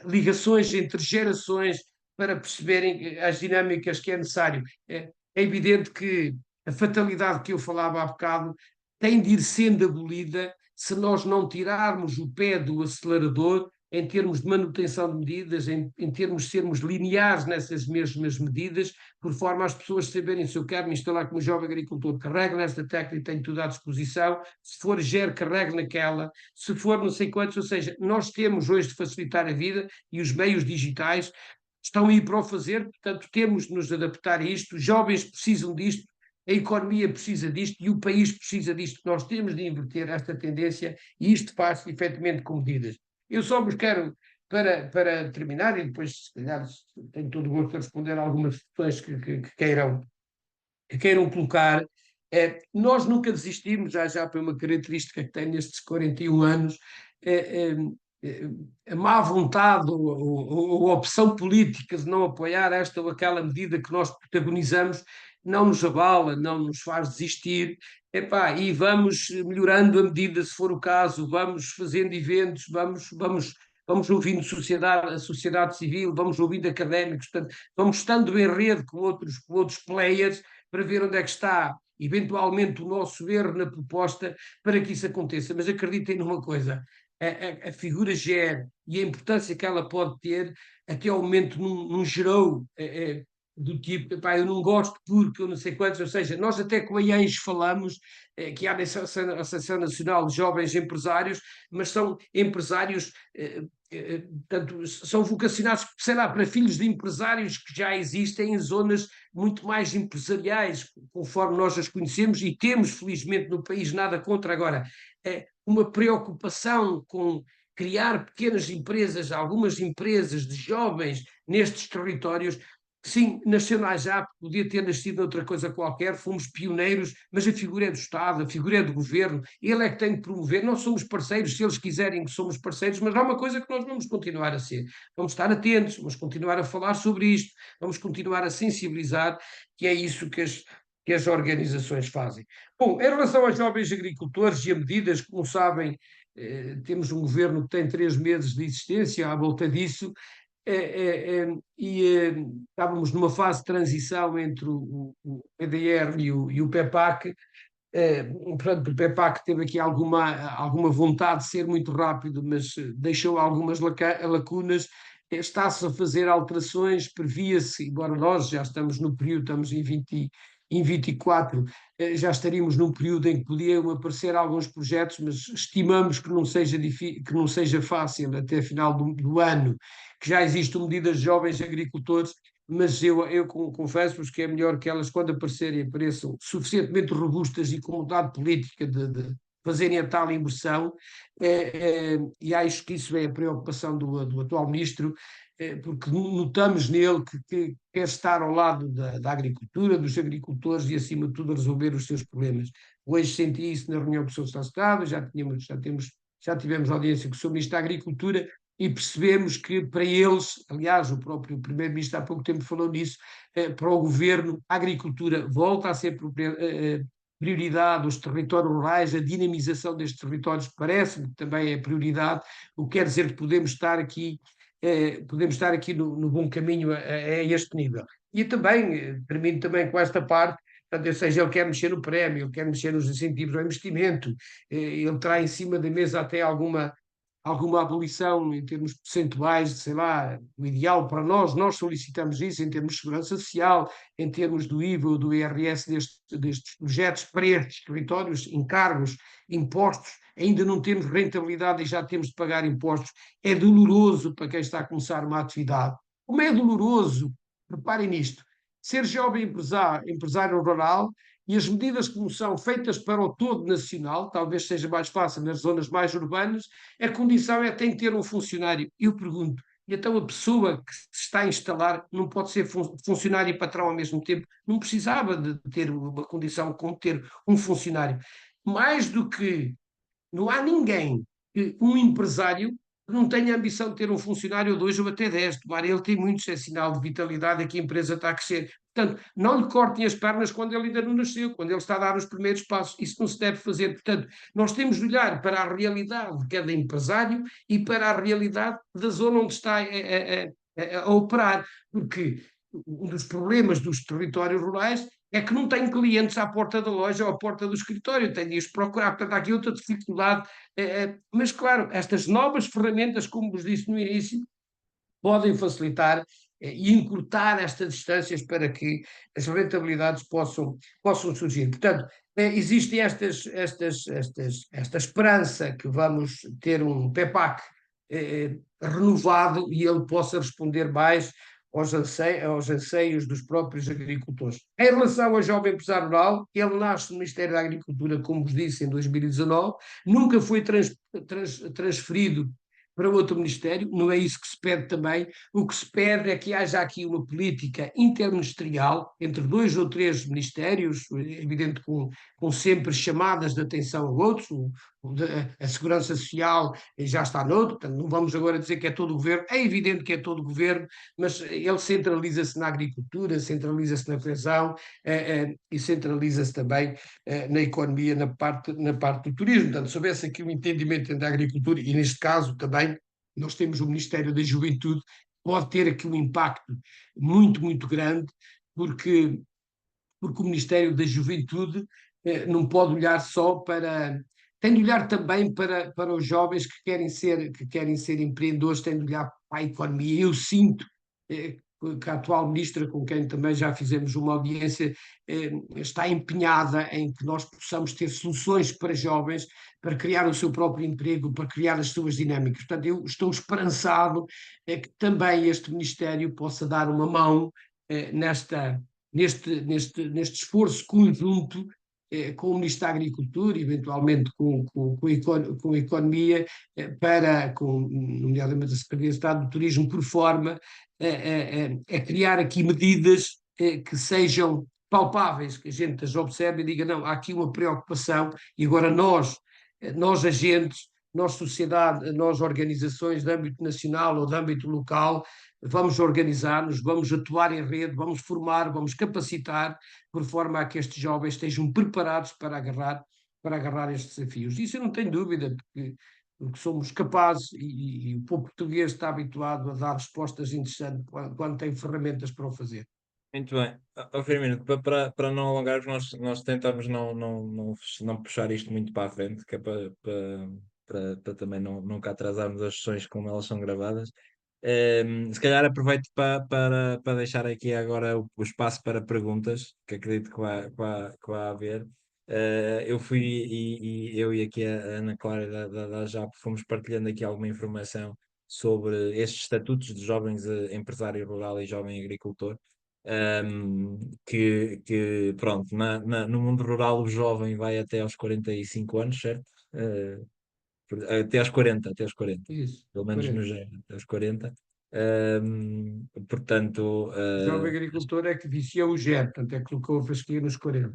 ligações entre gerações para perceberem as dinâmicas que é necessário. É evidente que a fatalidade que eu falava há bocado tem de ir sendo abolida se nós não tirarmos o pé do acelerador em termos de manutenção de medidas, em termos de sermos lineares nessas mesmas medidas, por forma as pessoas saberem: se eu quero me instalar como jovem agricultor, carrego nesta tecla e tenho tudo à disposição, se for GER, carrego naquela, se for não sei quantos, ou seja, nós temos hoje de facilitar a vida e os meios digitais estão aí para o fazer, portanto temos de nos adaptar a isto, os jovens precisam disto, a economia precisa disto e o país precisa disto. Nós temos de inverter esta tendência e isto faz efetivamente com medidas. Eu só vos quero, para terminar, e depois, se calhar, tenho todo o gosto de responder a algumas questões que queiram colocar. Nós nunca desistimos, já foi uma característica que tem nestes 41 anos, a má vontade ou a opção política de não apoiar esta ou aquela medida que nós protagonizamos não nos abala, não nos faz desistir. E vamos melhorando a medida, se for o caso, vamos fazendo eventos, vamos ouvindo a sociedade civil, vamos ouvindo académicos, portanto, vamos estando em rede com outros players para ver onde é que está, eventualmente, o nosso erro na proposta para que isso aconteça. Mas acreditem numa coisa: a figura GER e a importância que ela pode ter, até ao momento não gerou do tipo, eu não gosto porque eu não sei quantos, ou seja, nós até com a IANS falamos que há a Associação Nacional de Jovens Empresários, mas são empresários, portanto, são vocacionados, sei lá, para filhos de empresários que já existem em zonas muito mais empresariais, conforme nós as conhecemos, e temos, felizmente, no país nada contra. Agora, uma preocupação com criar pequenas empresas, algumas empresas de jovens nestes territórios. Sim, nacionais já, podia ter nascido outra coisa qualquer, fomos pioneiros, mas a figura é do Estado, a figura é do Governo, ele é que tem de promover. Nós somos parceiros, se eles quiserem que somos parceiros, mas há uma coisa que nós vamos continuar a ser. Vamos estar atentos, vamos continuar a falar sobre isto, vamos continuar a sensibilizar, que é isso que as organizações fazem. Bom, em relação aos jovens agricultores e a medidas, como sabem, temos um governo que tem 3 meses de existência à volta disso, e estávamos numa fase de transição entre o PDR e o PEPAC. Portanto, o PEPAC teve aqui alguma vontade de ser muito rápido, mas deixou algumas lacunas. Está-se a fazer alterações, previa-se, embora nós já estamos no período, estamos em em 24 já estaríamos num período em que podiam aparecer alguns projetos, mas estimamos que não seja fácil até final do ano, que já existem medidas de jovens agricultores, mas eu confesso-vos que é melhor que elas, quando aparecerem, apareçam suficientemente robustas e com vontade política de fazerem a tal inversão, e acho que isso é a preocupação do atual ministro, porque notamos nele que quer estar ao lado da agricultura, dos agricultores e, acima de tudo, resolver os seus problemas. Hoje senti isso na reunião com o Sr. Estado, já tivemos audiência com o Sr. Ministro da Agricultura e percebemos que para eles, aliás, o próprio Primeiro-Ministro há pouco tempo falou nisso, para o Governo, a agricultura volta a ser prioridade, os territórios rurais, a dinamização destes territórios parece-me que também é prioridade, o que quer dizer que podemos estar aqui no bom caminho a este nível. E também, termino também com esta parte, portanto, ou seja, ele quer mexer no prémio, ele quer mexer nos incentivos ao investimento, ele terá em cima da mesa até alguma abolição em termos percentuais, sei lá, o ideal para nós solicitamos isso em termos de segurança social, em termos do IVA ou do IRS destes projetos para estes territórios, encargos, impostos, ainda não temos rentabilidade e já temos de pagar impostos. É doloroso para quem está a começar uma atividade. Como é doloroso, reparem nisto, ser jovem empresário rural e as medidas como são feitas para o todo nacional, talvez seja mais fácil nas zonas mais urbanas, a condição é tem que ter um funcionário. Eu pergunto, e então a pessoa que se está a instalar não pode ser funcionário e patrão ao mesmo tempo? Não precisava de ter uma condição como ter um funcionário. Mais do que não há ninguém, um empresário, que não tenha a ambição de ter um funcionário ou dois ou até 10. Tomara, ele tem muitos, é sinal de vitalidade, é que a empresa está a crescer. Portanto, não lhe cortem as pernas quando ele ainda não nasceu, quando ele está a dar os primeiros passos. Isso não se deve fazer. Portanto, nós temos de olhar para a realidade de cada empresário e para a realidade da zona onde está a operar. Porque um dos problemas dos territórios rurais é que não tem clientes à porta da loja ou à porta do escritório, tem de os procurar. Portanto, há aqui outra dificuldade. Mas, claro, estas novas ferramentas, como vos disse no início, podem facilitar e encurtar estas distâncias para que as rentabilidades possam surgir. Portanto, existe esta esperança que vamos ter um PEPAC renovado e ele possa responder mais aos anseios dos próprios agricultores. Em relação ao jovem empresário rural, ele nasce no Ministério da Agricultura, como vos disse, em 2019, nunca foi transferido para outro ministério, não é isso que se pede também. O que se pede é que haja aqui uma política interministerial entre dois ou três ministérios, evidente com sempre chamadas de atenção a outros. A Segurança Social já está noutro, portanto, não vamos agora dizer que é todo o governo, é evidente que é todo o governo, mas ele centraliza-se na agricultura, centraliza-se na coesão e centraliza-se também na economia, na parte do turismo. Portanto, se houvesse aqui um entendimento entre a agricultura e, neste caso, também nós temos o Ministério da Juventude, pode ter aqui um impacto muito, muito grande, porque o Ministério da Juventude não pode olhar só para. Tem de olhar também para os jovens que querem ser empreendedores, tem de olhar para a economia. Eu sinto que a atual ministra, com quem também já fizemos uma audiência, está empenhada em que nós possamos ter soluções para jovens, para criar o seu próprio emprego, para criar as suas dinâmicas. Portanto, eu estou esperançado que também este Ministério possa dar uma mão neste esforço conjunto com o Ministro da Agricultura, eventualmente com a Economia, nomeadamente a Secretaria de Estado do Turismo, por forma a criar aqui medidas que sejam palpáveis, que a gente as observe e diga, não, há aqui uma preocupação e agora nós agentes, nós sociedade, nós organizações de âmbito nacional ou de âmbito local, vamos organizar-nos, vamos atuar em rede, vamos formar, vamos capacitar, por forma a que estes jovens estejam preparados para agarrar estes desafios. Isso eu não tenho dúvida, porque somos capazes e o povo português está habituado a dar respostas interessantes quando tem ferramentas para o fazer. Muito bem. Firmino, para não alongarmos, nós tentamos não puxar isto muito para a frente, que é para também nunca atrasarmos as sessões como elas são gravadas. Se calhar aproveito para deixar aqui agora o espaço para perguntas, que acredito que vai haver. Eu fui e eu e aqui a Ana Clara da JAP fomos partilhando aqui alguma informação sobre estes estatutos de jovens empresário rural e jovem agricultor. Pronto, no mundo rural o jovem vai até aos 45 anos, certo? Uh, até aos 40, Isso, pelo menos no 40. género, até aos 40. Portanto, O jovem agricultor é que vicia o jet, portanto, é que colocou a fasquia nos 40.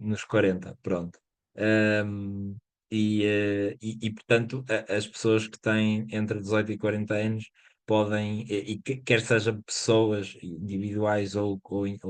nos 40, pronto. Um, portanto, as pessoas que têm entre 18 e 40 anos podem, quer sejam pessoas individuais ou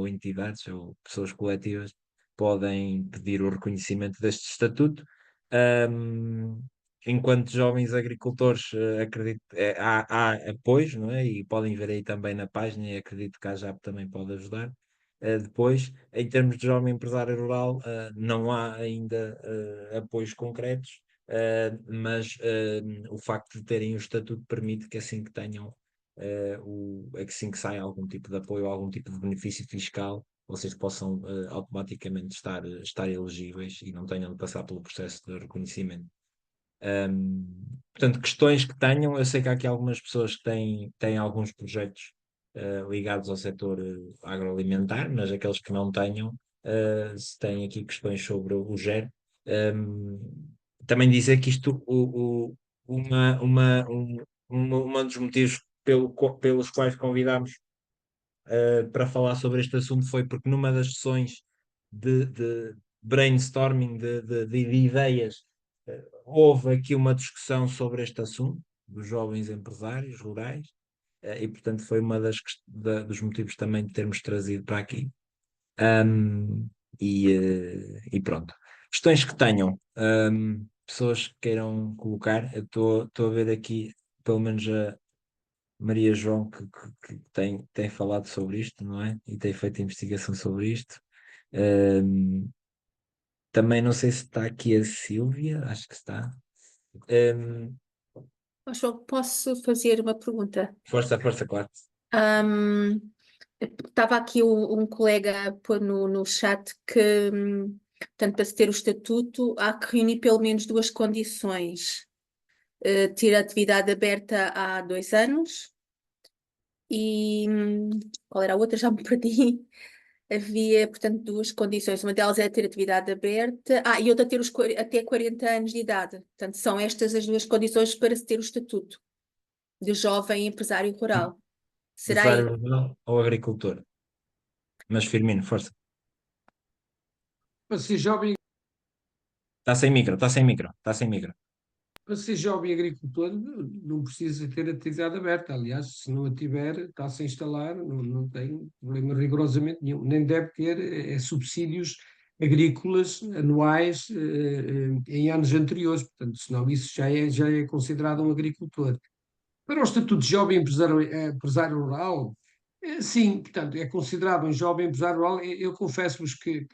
entidades ou pessoas coletivas, podem pedir o reconhecimento deste estatuto. Um, Enquanto jovens agricultores, acredito, há apoios, não é? E podem ver aí também na página, e acredito que a JAP também pode ajudar. Depois, em termos de jovem empresário rural, não há ainda apoios concretos, mas o facto de terem o estatuto permite que assim que tenham, que assim que saia algum tipo de apoio, algum tipo de benefício fiscal, vocês possam automaticamente estar elegíveis e não tenham de passar pelo processo de reconhecimento. Portanto, questões que tenham, eu sei que há aqui algumas pessoas que têm alguns projetos ligados ao setor agroalimentar, mas aqueles que não tenham, se têm aqui questões sobre o GER. Também dizer que isto, uma, uma, uma dos motivos pelos quais convidámos para falar sobre este assunto foi porque numa das sessões de brainstorming de ideias, houve aqui uma discussão sobre este assunto dos jovens empresários rurais, e portanto foi uma dos motivos também de termos trazido para aqui. Um, e pronto. Questões que tenham, pessoas que queiram colocar, eu estou a ver aqui, pelo menos Maria João, que tem falado sobre isto, não é? E tem feito investigação sobre isto. Ahm, Também não sei se está aqui a Sílvia, acho que está. Ahm, Ó, João, posso fazer uma pergunta? Força, força, claro. Ahm, Estava aqui um colega a pôr no chat que, portanto, para se ter o estatuto, há que reunir pelo menos duas condições. Ter a atividade aberta há 2 anos e qual era a outra? Já me perdi. Havia, portanto, duas condições. Uma delas é ter atividade aberta, e outra ter até 40 anos de idade. Portanto, são estas as duas condições para se ter o estatuto de jovem empresário rural. Será Empresário rural ou agricultor? Mas Firmino, força. Para ser jovem, Está sem micro, está sem micro, está sem micro. para ser jovem agricultor, não precisa ter atividade aberta. Aliás, se não a tiver, está-se a instalar, não tem problema rigorosamente nenhum. Nem deve ter subsídios agrícolas anuais em anos anteriores. Portanto, senão isso já é considerado um agricultor. Para o Estatuto de Jovem Empresário Rural, sim, portanto, é considerado um jovem empresário rural. Eu confesso-vos que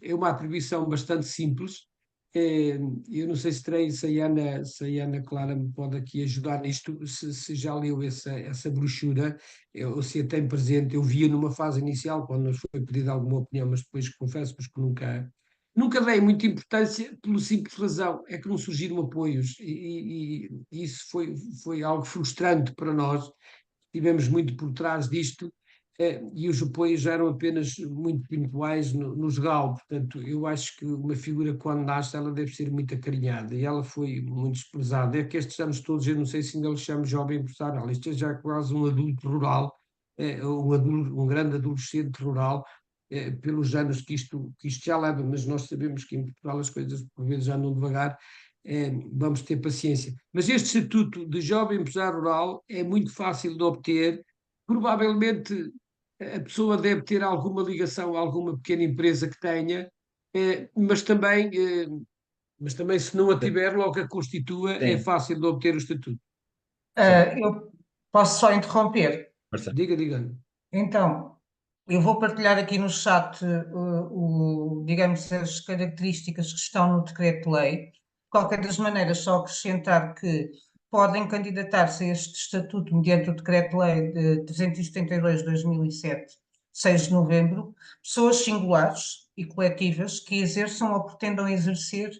é uma atribuição bastante simples. Eh, Eu não sei se a Ana Clara me pode aqui ajudar nisto, se já leu essa brochura, ou se a tem presente. Eu via numa fase inicial, quando nos foi pedida alguma opinião, mas depois confesso-vos que nunca dei muita importância, pela simples razão, é que não surgiram apoios, e isso foi algo frustrante para nós. Tivemos muito por trás disto, e os apoios eram apenas muito pontuais no geral. Portanto, eu acho que uma figura, quando nasce, ela deve ser muito acarinhada, e ela foi muito desprezada. É que estes anos todos, eu não sei se ainda lhe chamo jovem empresário, isto é já quase um adulto rural, um grande adolescente rural, pelos anos que isto já leva, mas nós sabemos que em Portugal as coisas por vezes andam devagar. Vamos ter paciência. Mas este estatuto de jovem empresário rural é muito fácil de obter. Provavelmente a pessoa deve ter alguma ligação a alguma pequena empresa que tenha, mas também se não a tiver, logo a constitua, é Sim, fácil de obter o estatuto. sim, Eu posso só interromper? força. Diga, diga. Então, eu vou partilhar aqui no chat, digamos, as características que estão no decreto-lei. De qualquer das maneiras, só acrescentar que podem candidatar-se a este estatuto mediante o Decreto-Lei de 372 de 2007, 6 de novembro, pessoas singulares e coletivas que exerçam ou pretendam exercer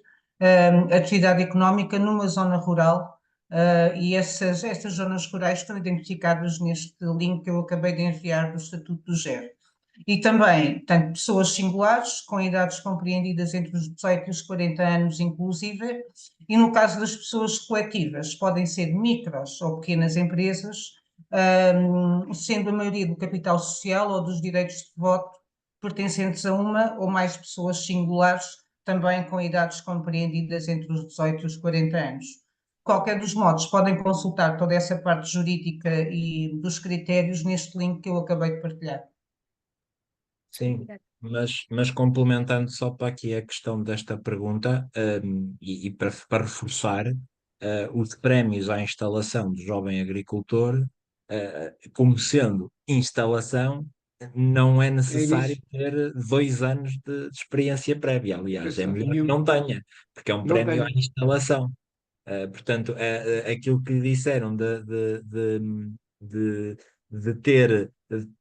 atividade económica numa zona rural, e estas zonas rurais estão identificadas neste link que eu acabei de enviar do Estatuto do GER. E também, tanto pessoas singulares, com idades compreendidas entre os 18 e os 40 anos, inclusive, e no caso das pessoas coletivas, podem ser micros ou pequenas empresas, sendo a maioria do capital social ou dos direitos de voto pertencentes a uma ou mais pessoas singulares, também com idades compreendidas entre os 18 e os 40 anos. Qualquer dos modos, podem consultar toda essa parte jurídica e dos critérios neste link que eu acabei de partilhar. Sim, mas complementando só para aqui a questão desta pergunta, e para reforçar, os prémios à instalação do jovem agricultor, como sendo instalação, não é É necessário início. ter 2 anos de experiência prévia. Aliás, é Pensar, melhor que nenhum. não tenha, porque é um Não prémio à tenho. instalação. Portanto, aquilo que disseram de, de ter,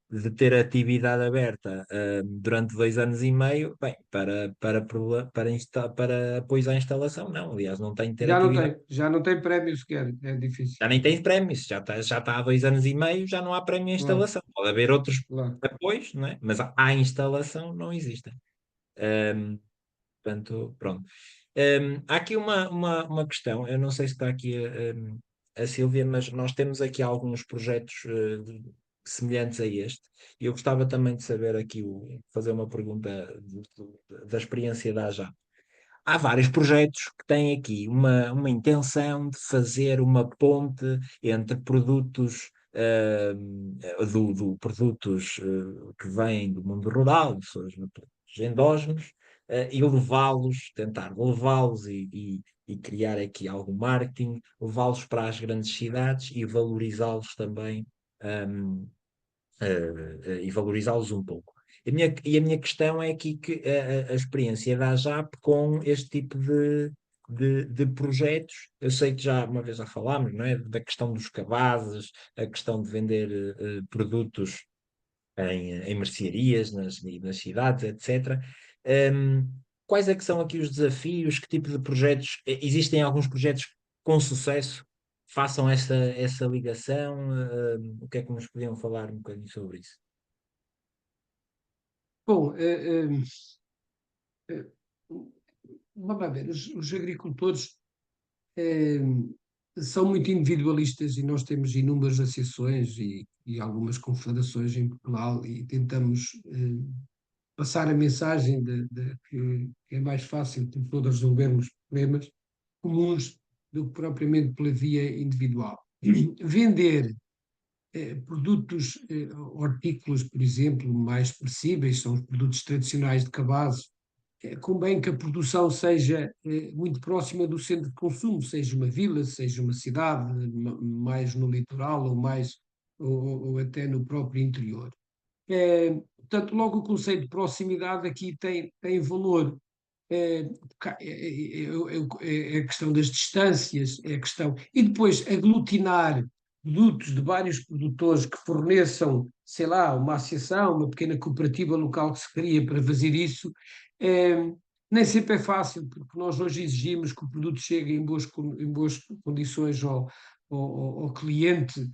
de ter atividade aberta durante 2 anos e meio, bem, para apoios à instalação, não. Aliás, não tem de ter atividade. Já não tem prémio sequer, é difícil. Já nem tem prémios, já está há 2 anos e meio, já não há prémio à Claro, instalação. Pode haver outros claro. apoios, não é? Mas à instalação não existem. Um, Portanto, pronto. Há aqui uma questão, eu não sei se está aqui a Sílvia, mas nós temos aqui alguns projetos semelhantes a este, e eu gostava também de saber aqui, fazer uma pergunta da experiência da AJA. Há vários projetos que têm aqui uma intenção de fazer uma ponte entre produtos, produtos que vêm do mundo rural, ou produtos endógenos, e tentar levá-los e criar aqui algum marketing, levá-los para as grandes cidades e valorizá-los também, um, e valorizá-los um pouco. A minha questão é aqui que a experiência da AJAP com este tipo de projetos, eu sei que já uma vez já falámos, não é? Da questão dos cabazes, a questão de vender produtos em mercearias, nas cidades, etc. Um, Quais é que são aqui os desafios? Que tipo de projetos? Existem alguns projetos com sucesso? Façam essa ligação. O que é que nos podiam falar um bocadinho sobre isso? Bom, eh, vamos lá ver, os agricultores eh, são muito individualistas e nós temos inúmeras associações e algumas confederações em Portugal e tentamos passar a mensagem de que é mais fácil por todos resolvermos problemas comuns do que propriamente pela via individual. Vender produtos hortícolas, por exemplo, mais perecíveis, são os produtos tradicionais de cabazes, convém que a produção seja muito próxima do centro de consumo, seja uma vila, seja uma cidade, mais no litoral ou até no próprio interior. Portanto, logo o conceito de proximidade aqui tem valor. É, é a questão das distâncias, é a questão. E depois aglutinar produtos de vários produtores que forneçam, sei lá, uma associação, uma pequena cooperativa local que se cria para fazer isso, é, nem sempre é fácil, porque nós hoje exigimos que o produto chegue em boas condições ao cliente,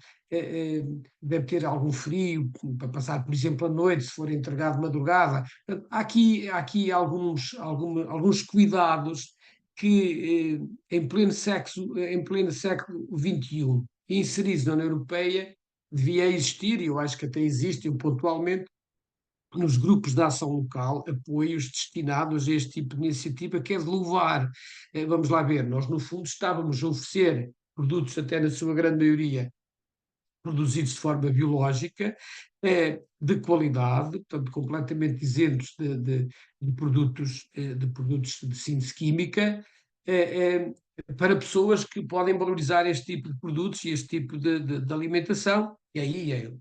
deve ter algum frio para passar, por exemplo, a noite, se for entregado de madrugada. Há aqui alguns cuidados que, em pleno século XXI, inseridos na União Europeia, devia existir, e eu acho que até existem pontualmente, nos grupos de ação local, apoios destinados a este tipo de iniciativa, que é de louvar. Vamos lá ver, nós no fundo estávamos a oferecer produtos, até na sua grande maioria, produzidos de forma biológica, de qualidade, portanto, completamente isentos de produtos de síntese química, para pessoas que podem valorizar este tipo de produtos e este tipo de alimentação. E aí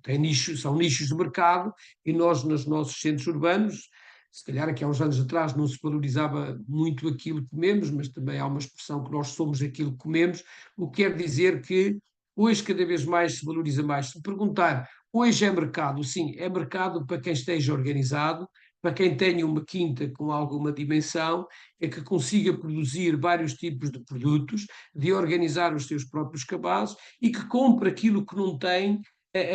são nichos de mercado, e nós, nos nossos centros urbanos, Se calhar aqui há uns anos atrás não se valorizava muito aquilo que comemos, mas também há uma expressão que nós somos aquilo que comemos, o que quer dizer que hoje cada vez mais se valoriza mais. Se perguntar, hoje é mercado? Sim, é mercado para quem esteja organizado, para quem tenha uma quinta com alguma dimensão, é que consiga produzir vários tipos de produtos, de organizar os seus próprios cabazes e que compre aquilo que não tem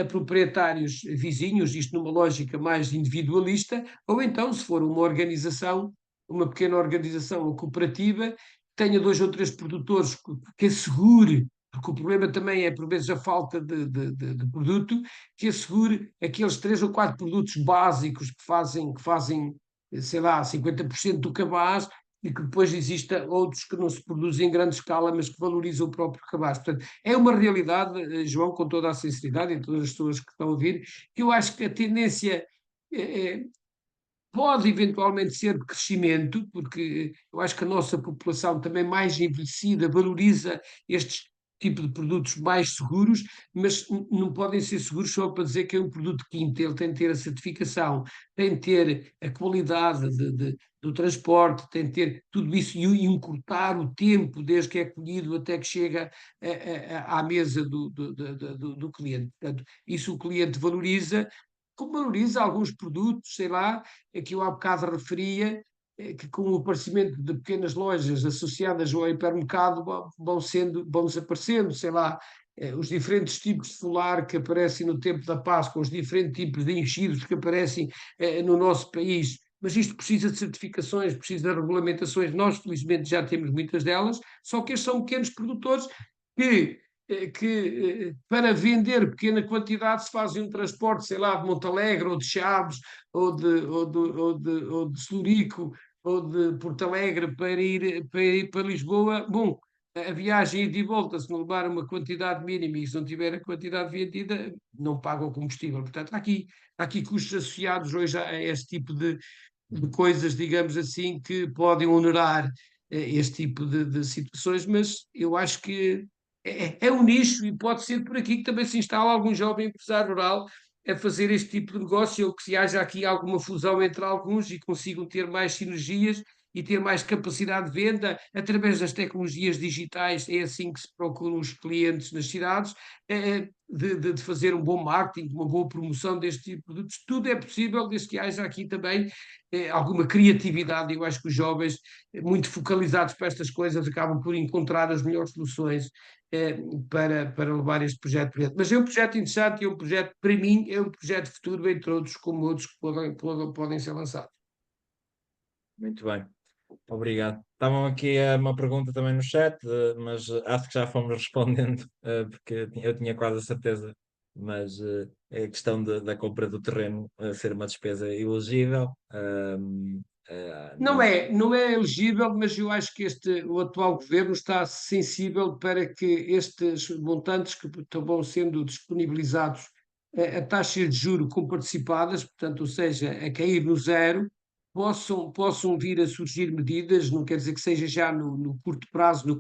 a proprietários vizinhos, isto numa lógica mais individualista, ou então, se for uma organização, uma pequena organização ou cooperativa, tenha 2 ou 3 produtores que assegure, porque o problema também é, por vezes, a falta de produto, que assegure aqueles 3 ou 4 produtos básicos que fazem, sei lá, 50% do cabaz, e que depois exista outros que não se produzem em grande escala, mas que valorizam o próprio cabaz. Portanto, é uma realidade, João, com toda a sinceridade, e todas as pessoas que estão a ouvir, que eu acho que a tendência pode eventualmente ser de crescimento, porque eu acho que a nossa população também mais envelhecida valoriza estes tipo de produtos mais seguros, mas não podem ser seguros só para dizer que é um produto quinto, ele tem de ter a certificação, tem de ter a qualidade do transporte, tem de ter tudo isso e encurtar o tempo desde que é colhido até que chega à mesa do cliente. Portanto, isso o cliente valoriza, como valoriza alguns produtos, sei lá, que eu há bocado referia, que com o aparecimento de pequenas lojas associadas ao hipermercado vão desaparecendo, sei lá, os diferentes tipos de solar que aparecem no tempo da Páscoa, os diferentes tipos de enchidos que aparecem no nosso país. Mas isto precisa de certificações, precisa de regulamentações. Nós, felizmente, já temos muitas delas, só que estes são pequenos produtores que para vender pequena quantidade se fazem um transporte, sei lá, de Montalegre, ou de Chaves, ou de Celurico, ou de Porto Alegre para ir para Lisboa. Bom, a viagem ida e volta, se não levar uma quantidade mínima e se não tiver a quantidade vendida, não paga o combustível. Portanto, há aqui custos associados hoje a este tipo de coisas, digamos assim, que podem onerar este tipo de situações, mas eu acho que é um nicho e pode ser por aqui que também se instala algum jovem empresário rural a fazer este tipo de negócio, ou que se haja aqui alguma fusão entre alguns e consigam ter mais sinergias e ter mais capacidade de venda através das tecnologias digitais. É assim que se procuram os clientes nas cidades, de fazer um bom marketing, uma boa promoção deste tipo de produtos. Tudo é possível, desde que haja aqui também alguma criatividade. Eu acho que os jovens, muito focalizados para estas coisas, acabam por encontrar as melhores soluções para levar este projeto para frente. Mas é um projeto interessante e é um projeto, para mim, é um projeto futuro, entre outros, como outros que podem ser lançados. Muito bem, obrigado. Estavam aqui uma pergunta também no chat, mas acho que já fomos respondendo, porque eu tinha quase a certeza. Mas é a questão da compra do terreno ser uma despesa elegível. Não é elegível, mas eu acho que o atual governo está sensível para que estes montantes que vão sendo disponibilizados a taxas de juro comparticipadas, portanto, ou seja, a cair no zero, possam vir a surgir medidas, não quer dizer que seja já no curto prazo,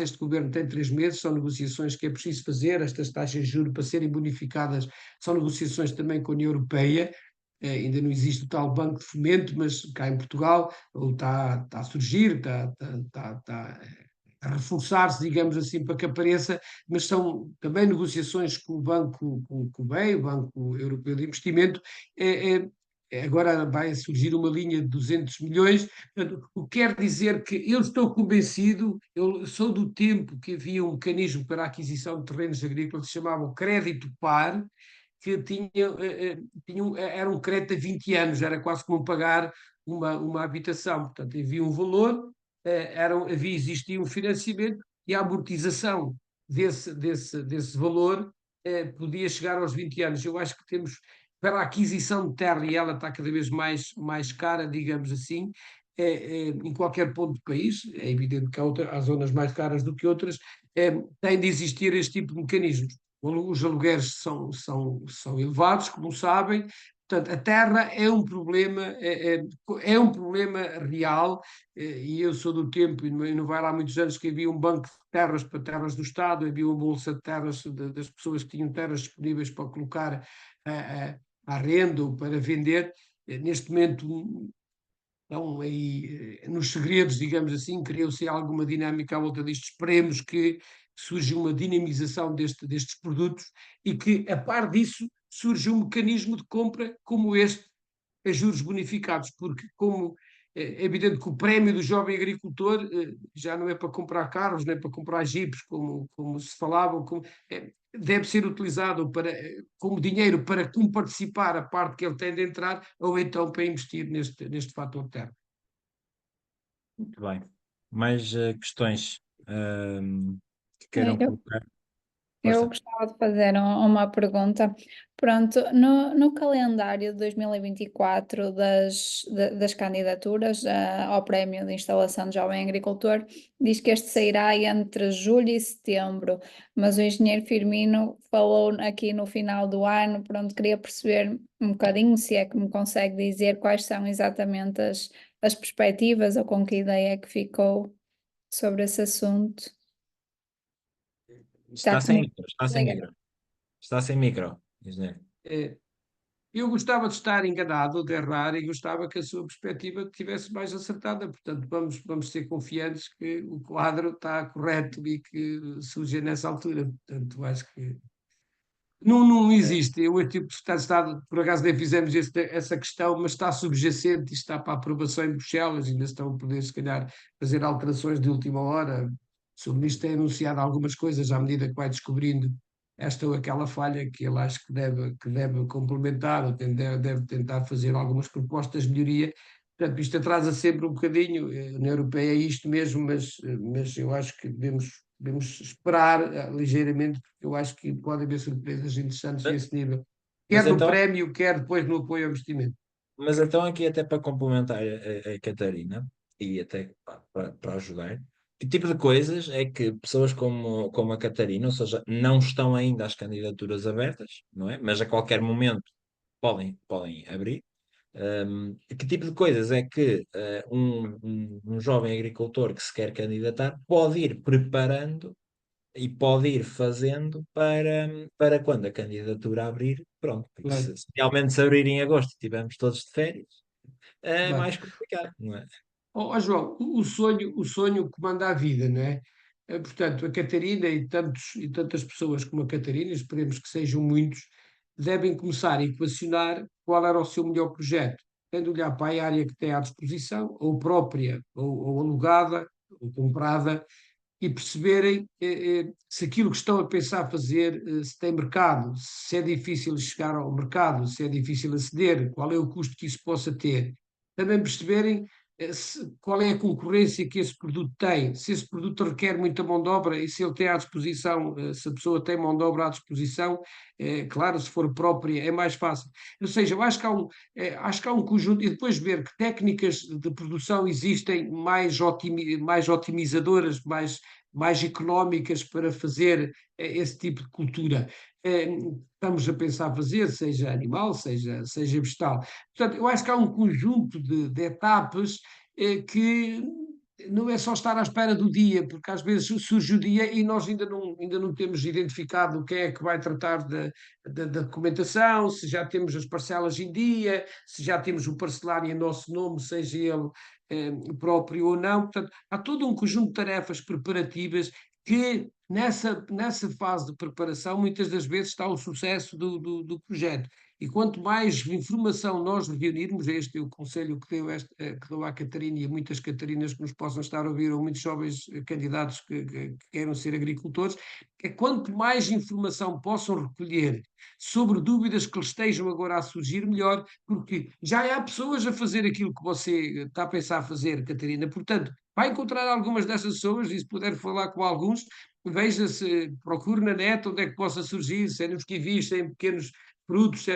este governo tem 3 meses, são negociações que é preciso fazer, estas taxas de juro para serem bonificadas, são negociações também com a União Europeia. Ainda não existe o tal banco de fomento, mas cá em Portugal está a surgir, está a reforçar-se, digamos assim, para que apareça, mas são também negociações com o banco, com o BEI, o Banco Europeu de Investimento. Agora vai surgir uma linha de 200 milhões, portanto, o que quer dizer que eu estou convencido, eu sou do tempo que havia um mecanismo para a aquisição de terrenos agrícolas que se chamava o crédito PAR, que era um crédito a 20 anos, era quase como pagar uma habitação. Portanto, havia um valor, existia um financiamento e a amortização desse valor podia chegar aos 20 anos. Eu acho que temos, para a aquisição de terra, e ela está cada vez mais cara, digamos assim, em qualquer ponto do país, é evidente que há zonas mais caras do que outras, tem de existir este tipo de mecanismos. Os aluguéis são elevados, como sabem, portanto, a terra é um problema, é um problema real, e eu sou do tempo, e não vai lá muitos anos, que havia um banco de terras para terras do Estado, havia uma bolsa de terras das pessoas que tinham terras disponíveis para colocar à renda ou para vender, neste momento estão aí nos segredos, digamos assim, criou-se alguma dinâmica à volta disto. Esperemos que surja uma dinamização destes produtos e que, a par disso, surja um mecanismo de compra como este, a juros bonificados, porque como é evidente que o prémio do jovem agricultor já não é para comprar carros, nem para comprar jipes, como se falava, deve ser utilizado como dinheiro para comparticipar a parte que ele tem de entrar, ou então para investir neste fator terra. Muito bem. Mais questões que É, queiram colocar? Eu Força. gostava de fazer uma pergunta. Pronto, no calendário de 2024 das candidaturas ao Prémio de Instalação de Jovem Agricultor, diz que este sairá entre julho e setembro, mas o engenheiro Firmino falou aqui no final do ano. Pronto, queria perceber um bocadinho, se é que me consegue dizer quais são exatamente as perspectivas ou com que ideia é que ficou sobre esse assunto. Está Está sem comigo? micro, está sem micro. Está sem micro, engenheiro. Eu gostava de estar enganado, de errar, e gostava que a sua perspectiva estivesse mais acertada. Portanto, vamos ser confiantes que o quadro está correto e que surge nessa altura. Portanto, acho que não existe. Eu, tipo, por acaso nem fizemos essa questão, mas está subjacente e está para aprovação em Bruxelas. Ainda estão a poder, se calhar, fazer alterações de última hora. O ministro tem anunciado algumas coisas à medida que vai descobrindo esta ou aquela falha que ele acha que deve complementar, ou deve tentar fazer algumas propostas de melhoria. Portanto, isto atrasa sempre um bocadinho. A União Europeia é isto mesmo, mas eu acho que devemos esperar ligeiramente, porque eu acho que pode haver surpresas interessantes nesse nível, quer Mas no então, prémio, quer depois no apoio ao investimento. mas então aqui até para complementar a Catarina e até para ajudar, que tipo de coisas é que pessoas como a Catarina, ou seja, não estão ainda as candidaturas abertas, não é? Mas a qualquer momento podem abrir. Que tipo de coisas é que um jovem agricultor que se quer candidatar pode ir preparando e pode ir fazendo para quando a candidatura abrir, pronto, porque Claro, se realmente se abrir em agosto e estivermos todos de férias, é claro. mais complicado, não é? João, o sonho comanda a vida, não é? Portanto, a Catarina e tantas pessoas como a Catarina, esperemos que sejam muitos, devem começar a equacionar qual era o seu melhor projeto, tendo de olhar para a área que tem à disposição, ou própria, ou alugada, ou comprada, e perceberem se aquilo que estão a pensar fazer se tem mercado, se é difícil chegar ao mercado, se é difícil aceder, qual é o custo que isso possa ter. Também perceberem qual é a concorrência que esse produto tem, se esse produto requer muita mão de obra e se ele tem à disposição, se a pessoa tem mão de obra à disposição, claro, se for própria é mais fácil. Ou seja, eu acho que há um conjunto, e depois ver que técnicas de produção existem mais otimizadoras, mais económicas para fazer esse tipo de cultura. Estamos a pensar fazer, seja animal, seja vegetal. Portanto, eu acho que há um conjunto de etapas que não é só estar à espera do dia, porque às vezes surge o dia e nós ainda não temos identificado quem é que vai tratar da documentação, se já temos as parcelas em dia, se já temos o parcelário em nosso nome, seja ele próprio ou não. Portanto, há todo um conjunto de tarefas preparativas que nessa fase de preparação muitas das vezes está o sucesso do projeto. E quanto mais informação nós reunirmos, este é o conselho que dou à Catarina e a muitas Catarinas que nos possam estar a ouvir, ou muitos jovens candidatos que queiram ser agricultores, é quanto mais informação possam recolher sobre dúvidas que lhes estejam agora a surgir, melhor, porque já há pessoas a fazer aquilo que você está a pensar fazer, Catarina. Portanto, vai encontrar algumas dessas pessoas e se puder falar com alguns, veja se procure na net onde é que possa surgir, se é nos kiwis, se é em pequenos frutos, se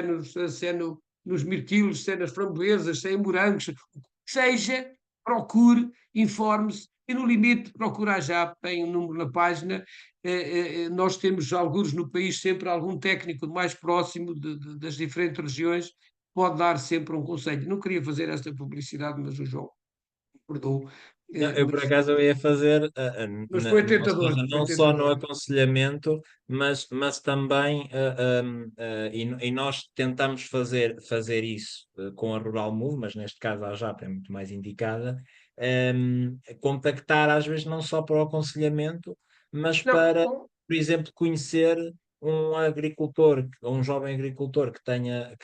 é nos mirtilos, se é nas framboesas, se é em morangos, o que seja, procure, informe-se e no limite procurar já, tem um número na página, nós temos alguns no país, sempre algum técnico mais próximo das diferentes regiões, pode dar sempre um conselho. Não queria fazer esta publicidade, mas o João perdoou. Não, eu por acaso eu ia fazer, Mas foi ou tentador, seja, foi não só no tentador. aconselhamento, mas também, e nós tentamos fazer isso com a Rural Move, mas neste caso a JAP é muito mais indicada, contactar às vezes não só para o aconselhamento, mas Não, para, por exemplo, conhecer um agricultor, um jovem agricultor que tenha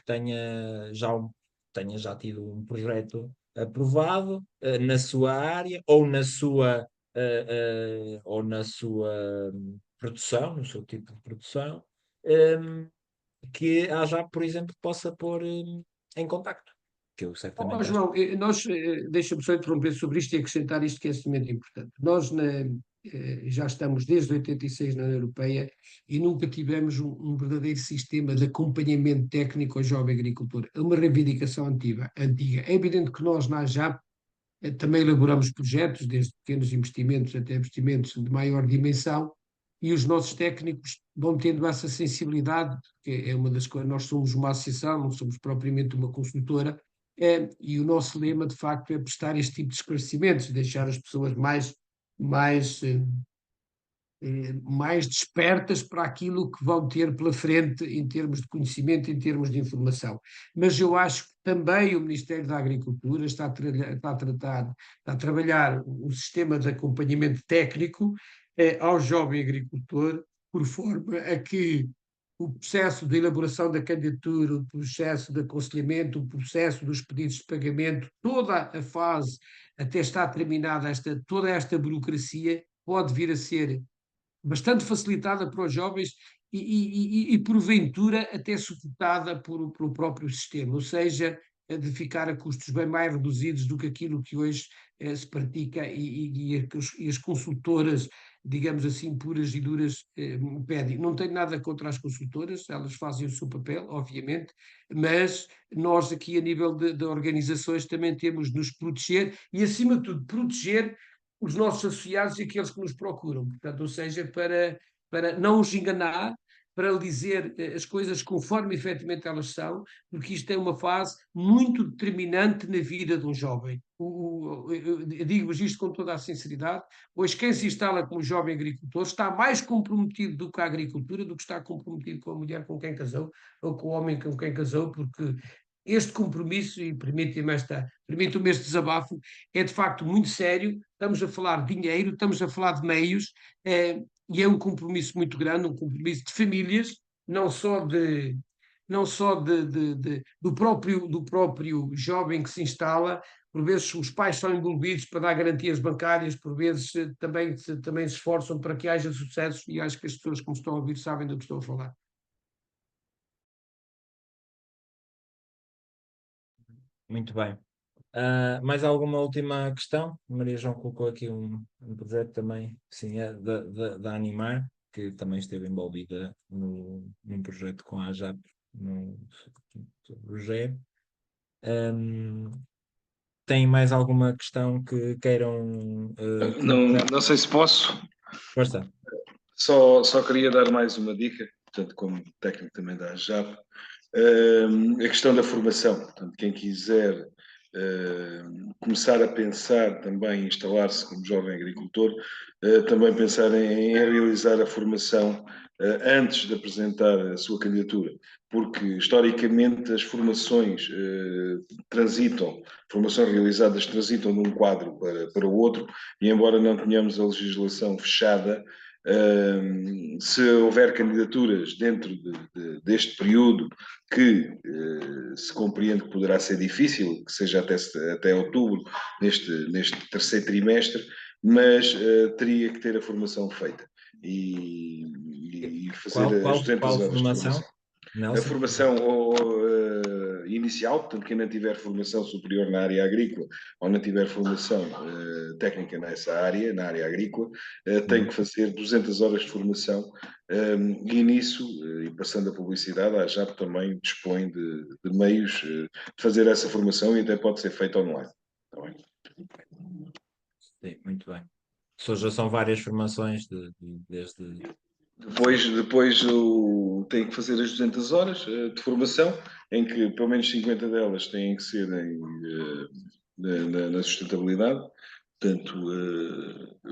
já tido um projeto aprovado na sua área ou na sua produção, no seu tipo de produção, que a AJAP, por exemplo, possa pôr em contacto, que eu certamente acho. João, deixa-me só interromper sobre isto e acrescentar isto que é extremamente importante. Nós já estamos desde 86 na União Europeia e nunca tivemos um verdadeiro sistema de acompanhamento técnico ao jovem agricultor. É uma reivindicação antiga. É evidente que nós na AJAP também elaboramos projetos, desde pequenos investimentos até investimentos de maior dimensão, e os nossos técnicos vão tendo essa sensibilidade, que é uma das coisas, nós somos uma associação, não somos propriamente uma consultora, e o nosso lema, de facto, é prestar este tipo de esclarecimentos, deixar as pessoas mais, mais despertas para aquilo que vão ter pela frente em termos de conhecimento, em termos de informação. Mas eu acho que também o Ministério da Agricultura está a trabalhar um sistema de acompanhamento técnico ao jovem agricultor, por forma a que o processo de elaboração da candidatura, o processo de aconselhamento, o processo dos pedidos de pagamento, toda a fase até estar terminada toda esta burocracia pode vir a ser bastante facilitada para os jovens e porventura até suportada pelo próprio sistema, ou seja, de ficar a custos bem mais reduzidos do que aquilo que hoje se pratica e as consultoras, digamos assim, puras e duras, pedem. Não tenho nada contra as consultoras, elas fazem o seu papel, obviamente, mas nós aqui a nível de organizações também temos de nos proteger e, acima de tudo, proteger os nossos associados e aqueles que nos procuram. Portanto, ou seja, para não os enganar, para lhe dizer as coisas conforme efetivamente elas são, porque isto é uma fase muito determinante na vida de um jovem. Eu digo-vos isto com toda a sinceridade. Hoje, quem se instala como jovem agricultor está mais comprometido do que a agricultura, do que está comprometido com a mulher com quem casou, ou com o homem com quem casou, porque este compromisso, e permitam-me este desabafo, é de facto muito sério. Estamos a falar de dinheiro, estamos a falar de meios, e é um compromisso muito grande, um compromisso de famílias, não só do próprio jovem que se instala. Por vezes os pais são envolvidos para dar garantias bancárias, por vezes também se esforçam para que haja sucesso, e acho que as pessoas que me estão a ouvir sabem do que estou a falar. Muito bem. Mais alguma última questão? Maria João colocou aqui um projeto também, sim, é da Animar, que também esteve envolvida num projeto com a AJAP, no projeto. Tem mais alguma questão que queiram colocar? Não sei se posso, Força. só queria dar mais uma dica, portanto, como técnico também da AJAP, a questão da formação. Portanto, quem quiser começar a pensar também em instalar-se como jovem agricultor, também pensar em realizar a formação antes de apresentar a sua candidatura, porque historicamente as formações formações realizadas transitam de um quadro para o outro, e embora não tenhamos a legislação fechada, se houver candidaturas dentro deste período que se compreende que poderá ser difícil, que seja até outubro, neste terceiro trimestre, mas teria que ter a formação feita e fazer as 200 Qual horas de formação, formação. A Nelson? formação inicial, portanto, quem não tiver formação superior na área agrícola ou não tiver formação técnica nessa área, na área agrícola, tem que fazer 200 horas de formação, e nisso, e passando a publicidade, a AJAP também dispõe de meios de fazer essa formação, e até pode ser feita online. Está bem? Sim, muito bem. Ou seja, são várias formações desde... Depois tem que fazer as 200 horas de formação, em que pelo menos 50 delas têm que ser na sustentabilidade, Portanto,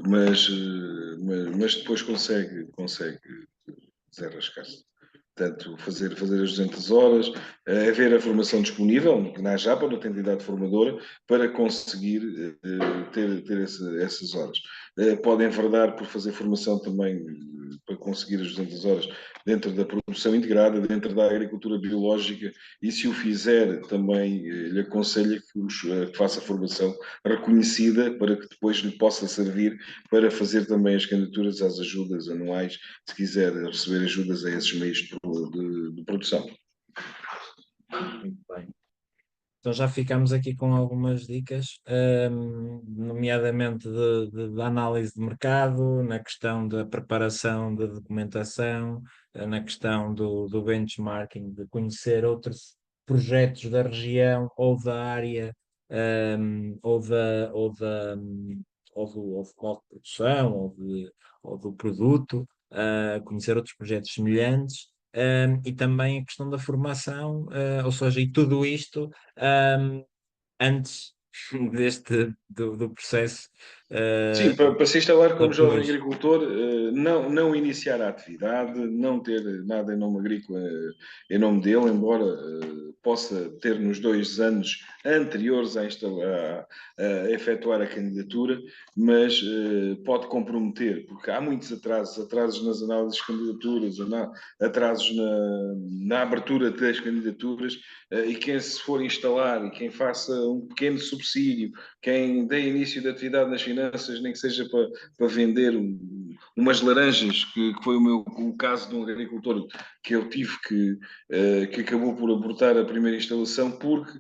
mas depois consegue desenrascar-se. Portanto, fazer as 200 horas, haver a formação disponível na JAPA, na entidade formadora, para conseguir ter essas horas. Podem enverdar por fazer formação também para conseguir as 200 horas dentro da produção integrada, dentro da agricultura biológica, e se o fizer, também lhe aconselho que faça formação reconhecida para que depois lhe possa servir para fazer também as candidaturas às ajudas anuais, se quiser receber ajudas a esses meios de produção. Muito bem. Então já ficamos aqui com algumas dicas, nomeadamente de análise de mercado, na questão da preparação da documentação, na questão do benchmarking, de conhecer outros projetos da região ou da área, ou do modo de produção, ou do produto, conhecer outros projetos semelhantes. E também a questão da formação, ou seja, e tudo isto antes do processo, Sim, para se instalar como jovem depois. agricultor, não iniciar a atividade, não ter nada em nome agrícola em nome dele, embora possa ter nos 2 anos anteriores a efetuar a candidatura, mas pode comprometer, porque há muitos atrasos nas análises de candidaturas, atrasos na abertura das candidaturas, e quem se for instalar e quem faça um pequeno subsídio, quem dê início de atividade nas finanças, nem que seja para vender umas laranjas, que foi o caso de um agricultor que eu tive que acabou por abortar a primeira instalação porque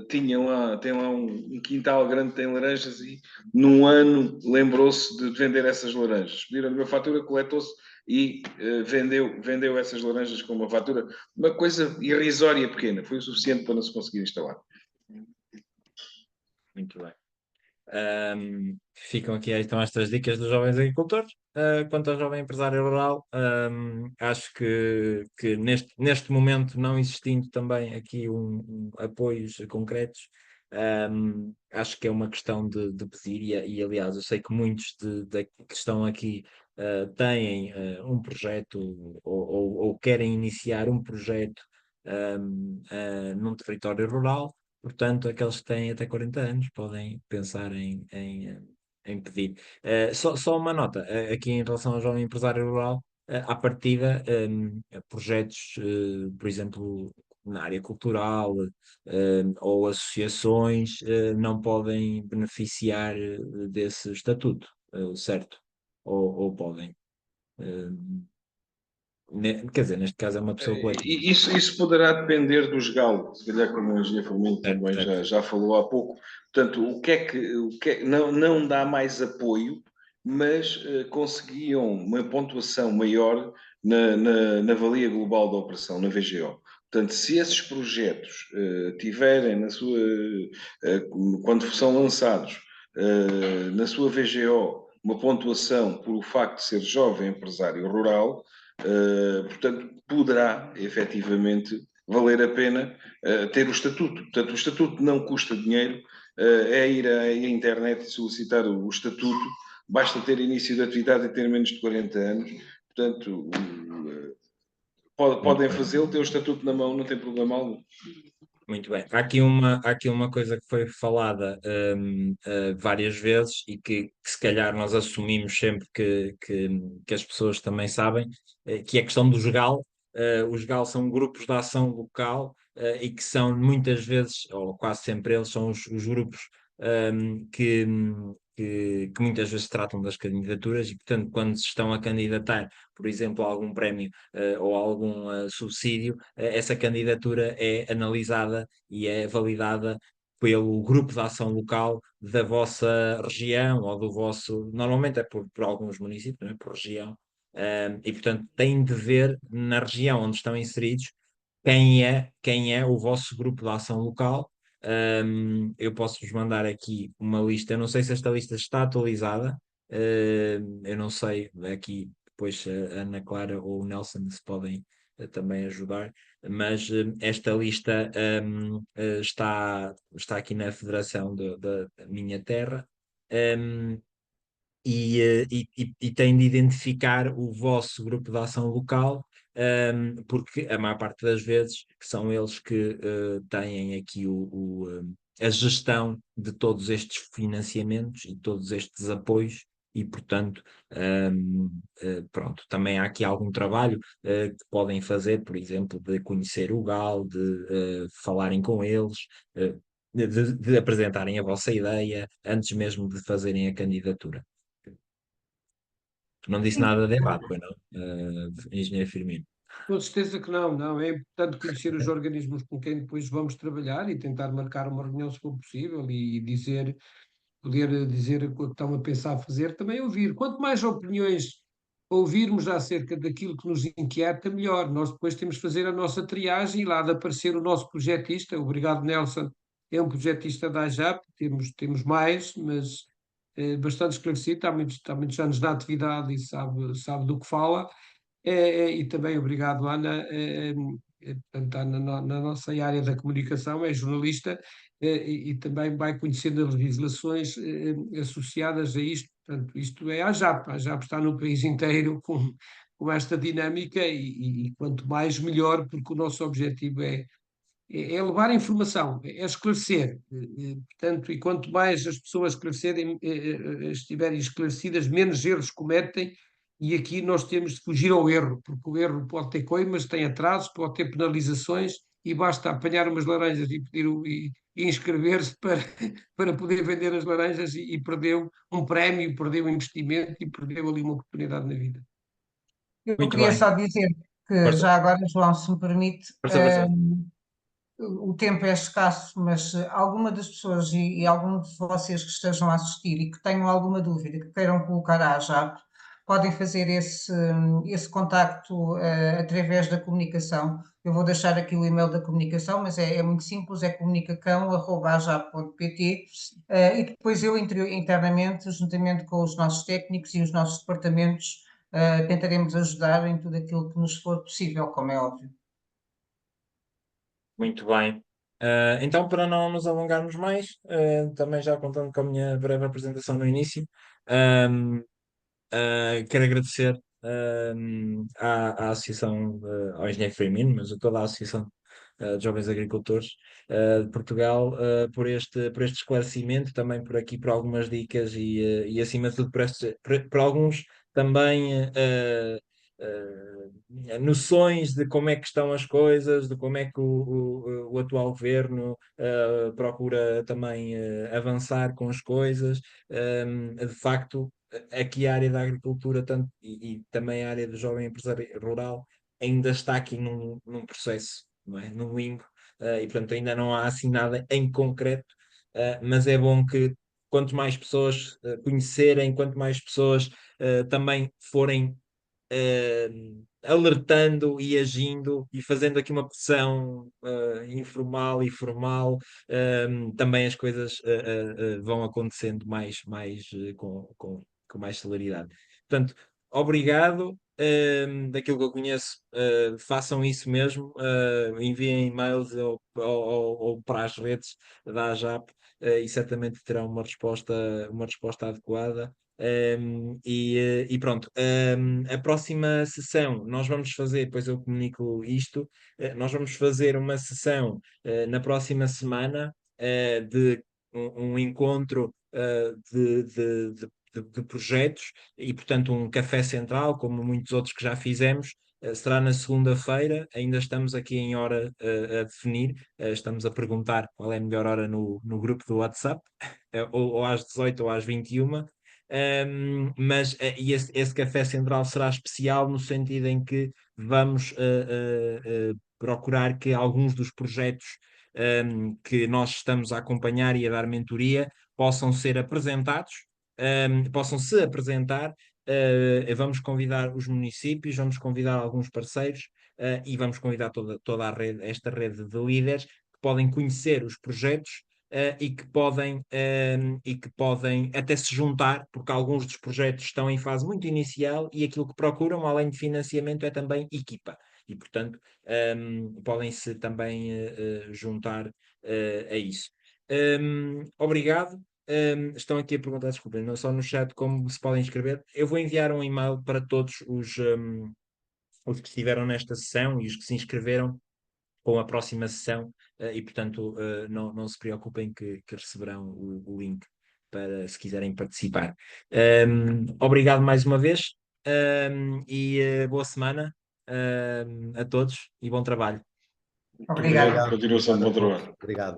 tem lá um quintal grande, tem laranjas e num ano lembrou-se de vender essas laranjas. Pediram-lhe uma fatura, coletou-se e vendeu essas laranjas com uma fatura, uma coisa irrisória pequena, foi o suficiente para não se conseguir instalar. Muito bem. Ficam aqui então estas dicas dos jovens agricultores. Quanto ao jovem empresário rural, acho que neste momento, não existindo também aqui apoios concretos, acho que é uma questão de pedir, e aliás, eu sei que muitos que estão aqui têm um projeto ou querem iniciar um projeto num território rural. Portanto, aqueles que têm até 40 anos podem pensar em pedir. Só uma nota, aqui em relação ao jovem empresário rural, à partida, projetos, por exemplo, na área cultural, ou associações, não podem beneficiar desse estatuto, certo? Ou podem. Quer dizer, neste caso é uma pessoa coletiva. Isso poderá depender dos galos, se calhar como o engenheiro Firmino Certo, também certo. já falou há pouco. Portanto, não dá mais apoio, mas conseguiam uma pontuação maior na valia global da operação, na VGO. Portanto, se esses projetos tiverem quando são lançados, na sua VGO, uma pontuação por o facto de ser jovem empresário rural, portanto, poderá efetivamente valer a pena ter o estatuto. Portanto, o estatuto não custa dinheiro, é ir à internet e solicitar o estatuto, basta ter início de atividade e ter menos de 40 anos. Portanto, Muito podem bem. fazê-lo, ter o estatuto na mão, não tem problema algum. Muito bem. Há aqui uma coisa que foi falada várias vezes e que se calhar nós assumimos sempre que as pessoas também sabem, que é a questão do GAL. Os GAL são grupos de ação local, e que são muitas vezes, ou quase sempre eles, são os grupos que muitas vezes tratam das candidaturas e, portanto, quando se estão a candidatar, por exemplo, a algum prémio ou algum subsídio, essa candidatura é analisada e é validada pelo grupo de ação local da vossa região ou do vosso. Normalmente é por alguns municípios, não é? Por região. E, portanto, têm de ver na região onde estão inseridos quem é o vosso grupo de ação local. Eu posso-vos mandar aqui uma lista. Eu não sei se esta lista está atualizada. Eu não sei aqui depois a Ana Clara ou o Nelson se podem também ajudar, mas esta lista está aqui na Federação da minha terra, E tem de identificar o vosso grupo de ação local, porque a maior parte das vezes são eles que têm aqui a gestão de todos estes financiamentos e todos estes apoios. E, portanto, pronto, também há aqui algum trabalho que podem fazer, por exemplo, de conhecer o GAL, de falarem com eles, de apresentarem a vossa ideia antes mesmo de fazerem a candidatura. Não disse Sim. nada de errado, pois não, engenheiro Firmino. Com certeza que não, não. É importante conhecer os organismos com quem depois vamos trabalhar e tentar marcar uma reunião se for possível e dizer, poder dizer o que estão a pensar fazer, também ouvir. Quanto mais opiniões ouvirmos acerca daquilo que nos inquieta, melhor. Nós depois temos de fazer a nossa triagem e lá de aparecer o nosso projetista. Obrigado, Nelson. É um projetista da AJAP, temos mais, mas bastante esclarecido, está muitos anos na atividade e sabe do que fala. E também obrigado, Ana. Portanto, está na nossa área da comunicação, é jornalista, e também vai conhecendo as legislações associadas a isto. Portanto, isto é a AJAP. A AJAP está no país inteiro com esta dinâmica e quanto mais melhor, porque o nosso objetivo é levar a informação, é esclarecer. Portanto, e quanto mais as pessoas esclarecerem, estiverem esclarecidas, menos erros cometem. E aqui nós temos de fugir ao erro, porque o erro pode ter coimas, tem atrasos, pode ter penalizações, e basta apanhar umas laranjas e pedir e inscrever-se para, para poder vender as laranjas e perdeu um prémio, perdeu um investimento e perdeu ali uma oportunidade na vida. Eu Muito queria bem. só dizer que, Força, já agora, João, se me permite, força, força. o tempo é escasso, mas alguma das pessoas e algum de vocês que estejam a assistir e que tenham alguma dúvida, que queiram colocar à JAP, podem fazer esse contacto através da comunicação. Eu vou deixar aqui o e-mail da comunicação, mas é muito simples, é comunicacão@ajap.pt, e depois eu internamente, juntamente com os nossos técnicos e os nossos departamentos, tentaremos ajudar em tudo aquilo que nos for possível, como é óbvio. Muito bem. Então, para não nos alongarmos mais, também já contando com a minha breve apresentação no início, ahm, quero agradecer à Associação, ao Engenheiro Firmino, mas a toda a Associação de Jovens Agricultores de Portugal, por este esclarecimento, também por aqui por algumas dicas e acima de tudo por alguns também noções de como é que estão as coisas, de como é que o atual governo procura também avançar com as coisas. De facto, aqui a área da agricultura e também a área do jovem empresário rural ainda está aqui num processo, não é? Num limbo, e portanto ainda não há assim nada em concreto, mas é bom que quanto mais pessoas conhecerem, quanto mais pessoas também forem alertando e agindo e fazendo aqui uma pressão informal e formal, também as coisas vão acontecendo com mais celeridade. Portanto, obrigado. Daquilo que eu conheço, façam isso mesmo, enviem e-mails ou para as redes da AJAP, e certamente terão uma resposta adequada. E pronto, a próxima sessão nós vamos fazer, depois eu comunico isto, nós vamos fazer uma sessão na próxima semana de um encontro de projetos e, portanto, um café central, como muitos outros que já fizemos. Será na segunda-feira, ainda estamos aqui em hora a definir, estamos a perguntar qual é a melhor hora no grupo do WhatsApp, ou às 18 ou às 21. Mas e esse café central será especial no sentido em que vamos procurar que alguns dos projetos que nós estamos a acompanhar e a dar mentoria possam ser apresentados, possam se apresentar. Vamos convidar os municípios, vamos convidar alguns parceiros, e vamos convidar toda esta rede de líderes que podem conhecer os projetos, e que podem até se juntar, porque alguns dos projetos estão em fase muito inicial e aquilo que procuram, além de financiamento, é também equipa. E, portanto, podem-se também juntar a isso. Obrigado. estão aqui a perguntar, desculpem, não só no chat como se podem inscrever. Eu vou enviar um e-mail para todos os que estiveram nesta sessão e os que se inscreveram com a próxima sessão, e portanto não se preocupem que receberão o link para se quiserem participar. Obrigado mais uma vez, e boa semana a todos e bom trabalho. Obrigado. Continuação de bom trabalho. Obrigado.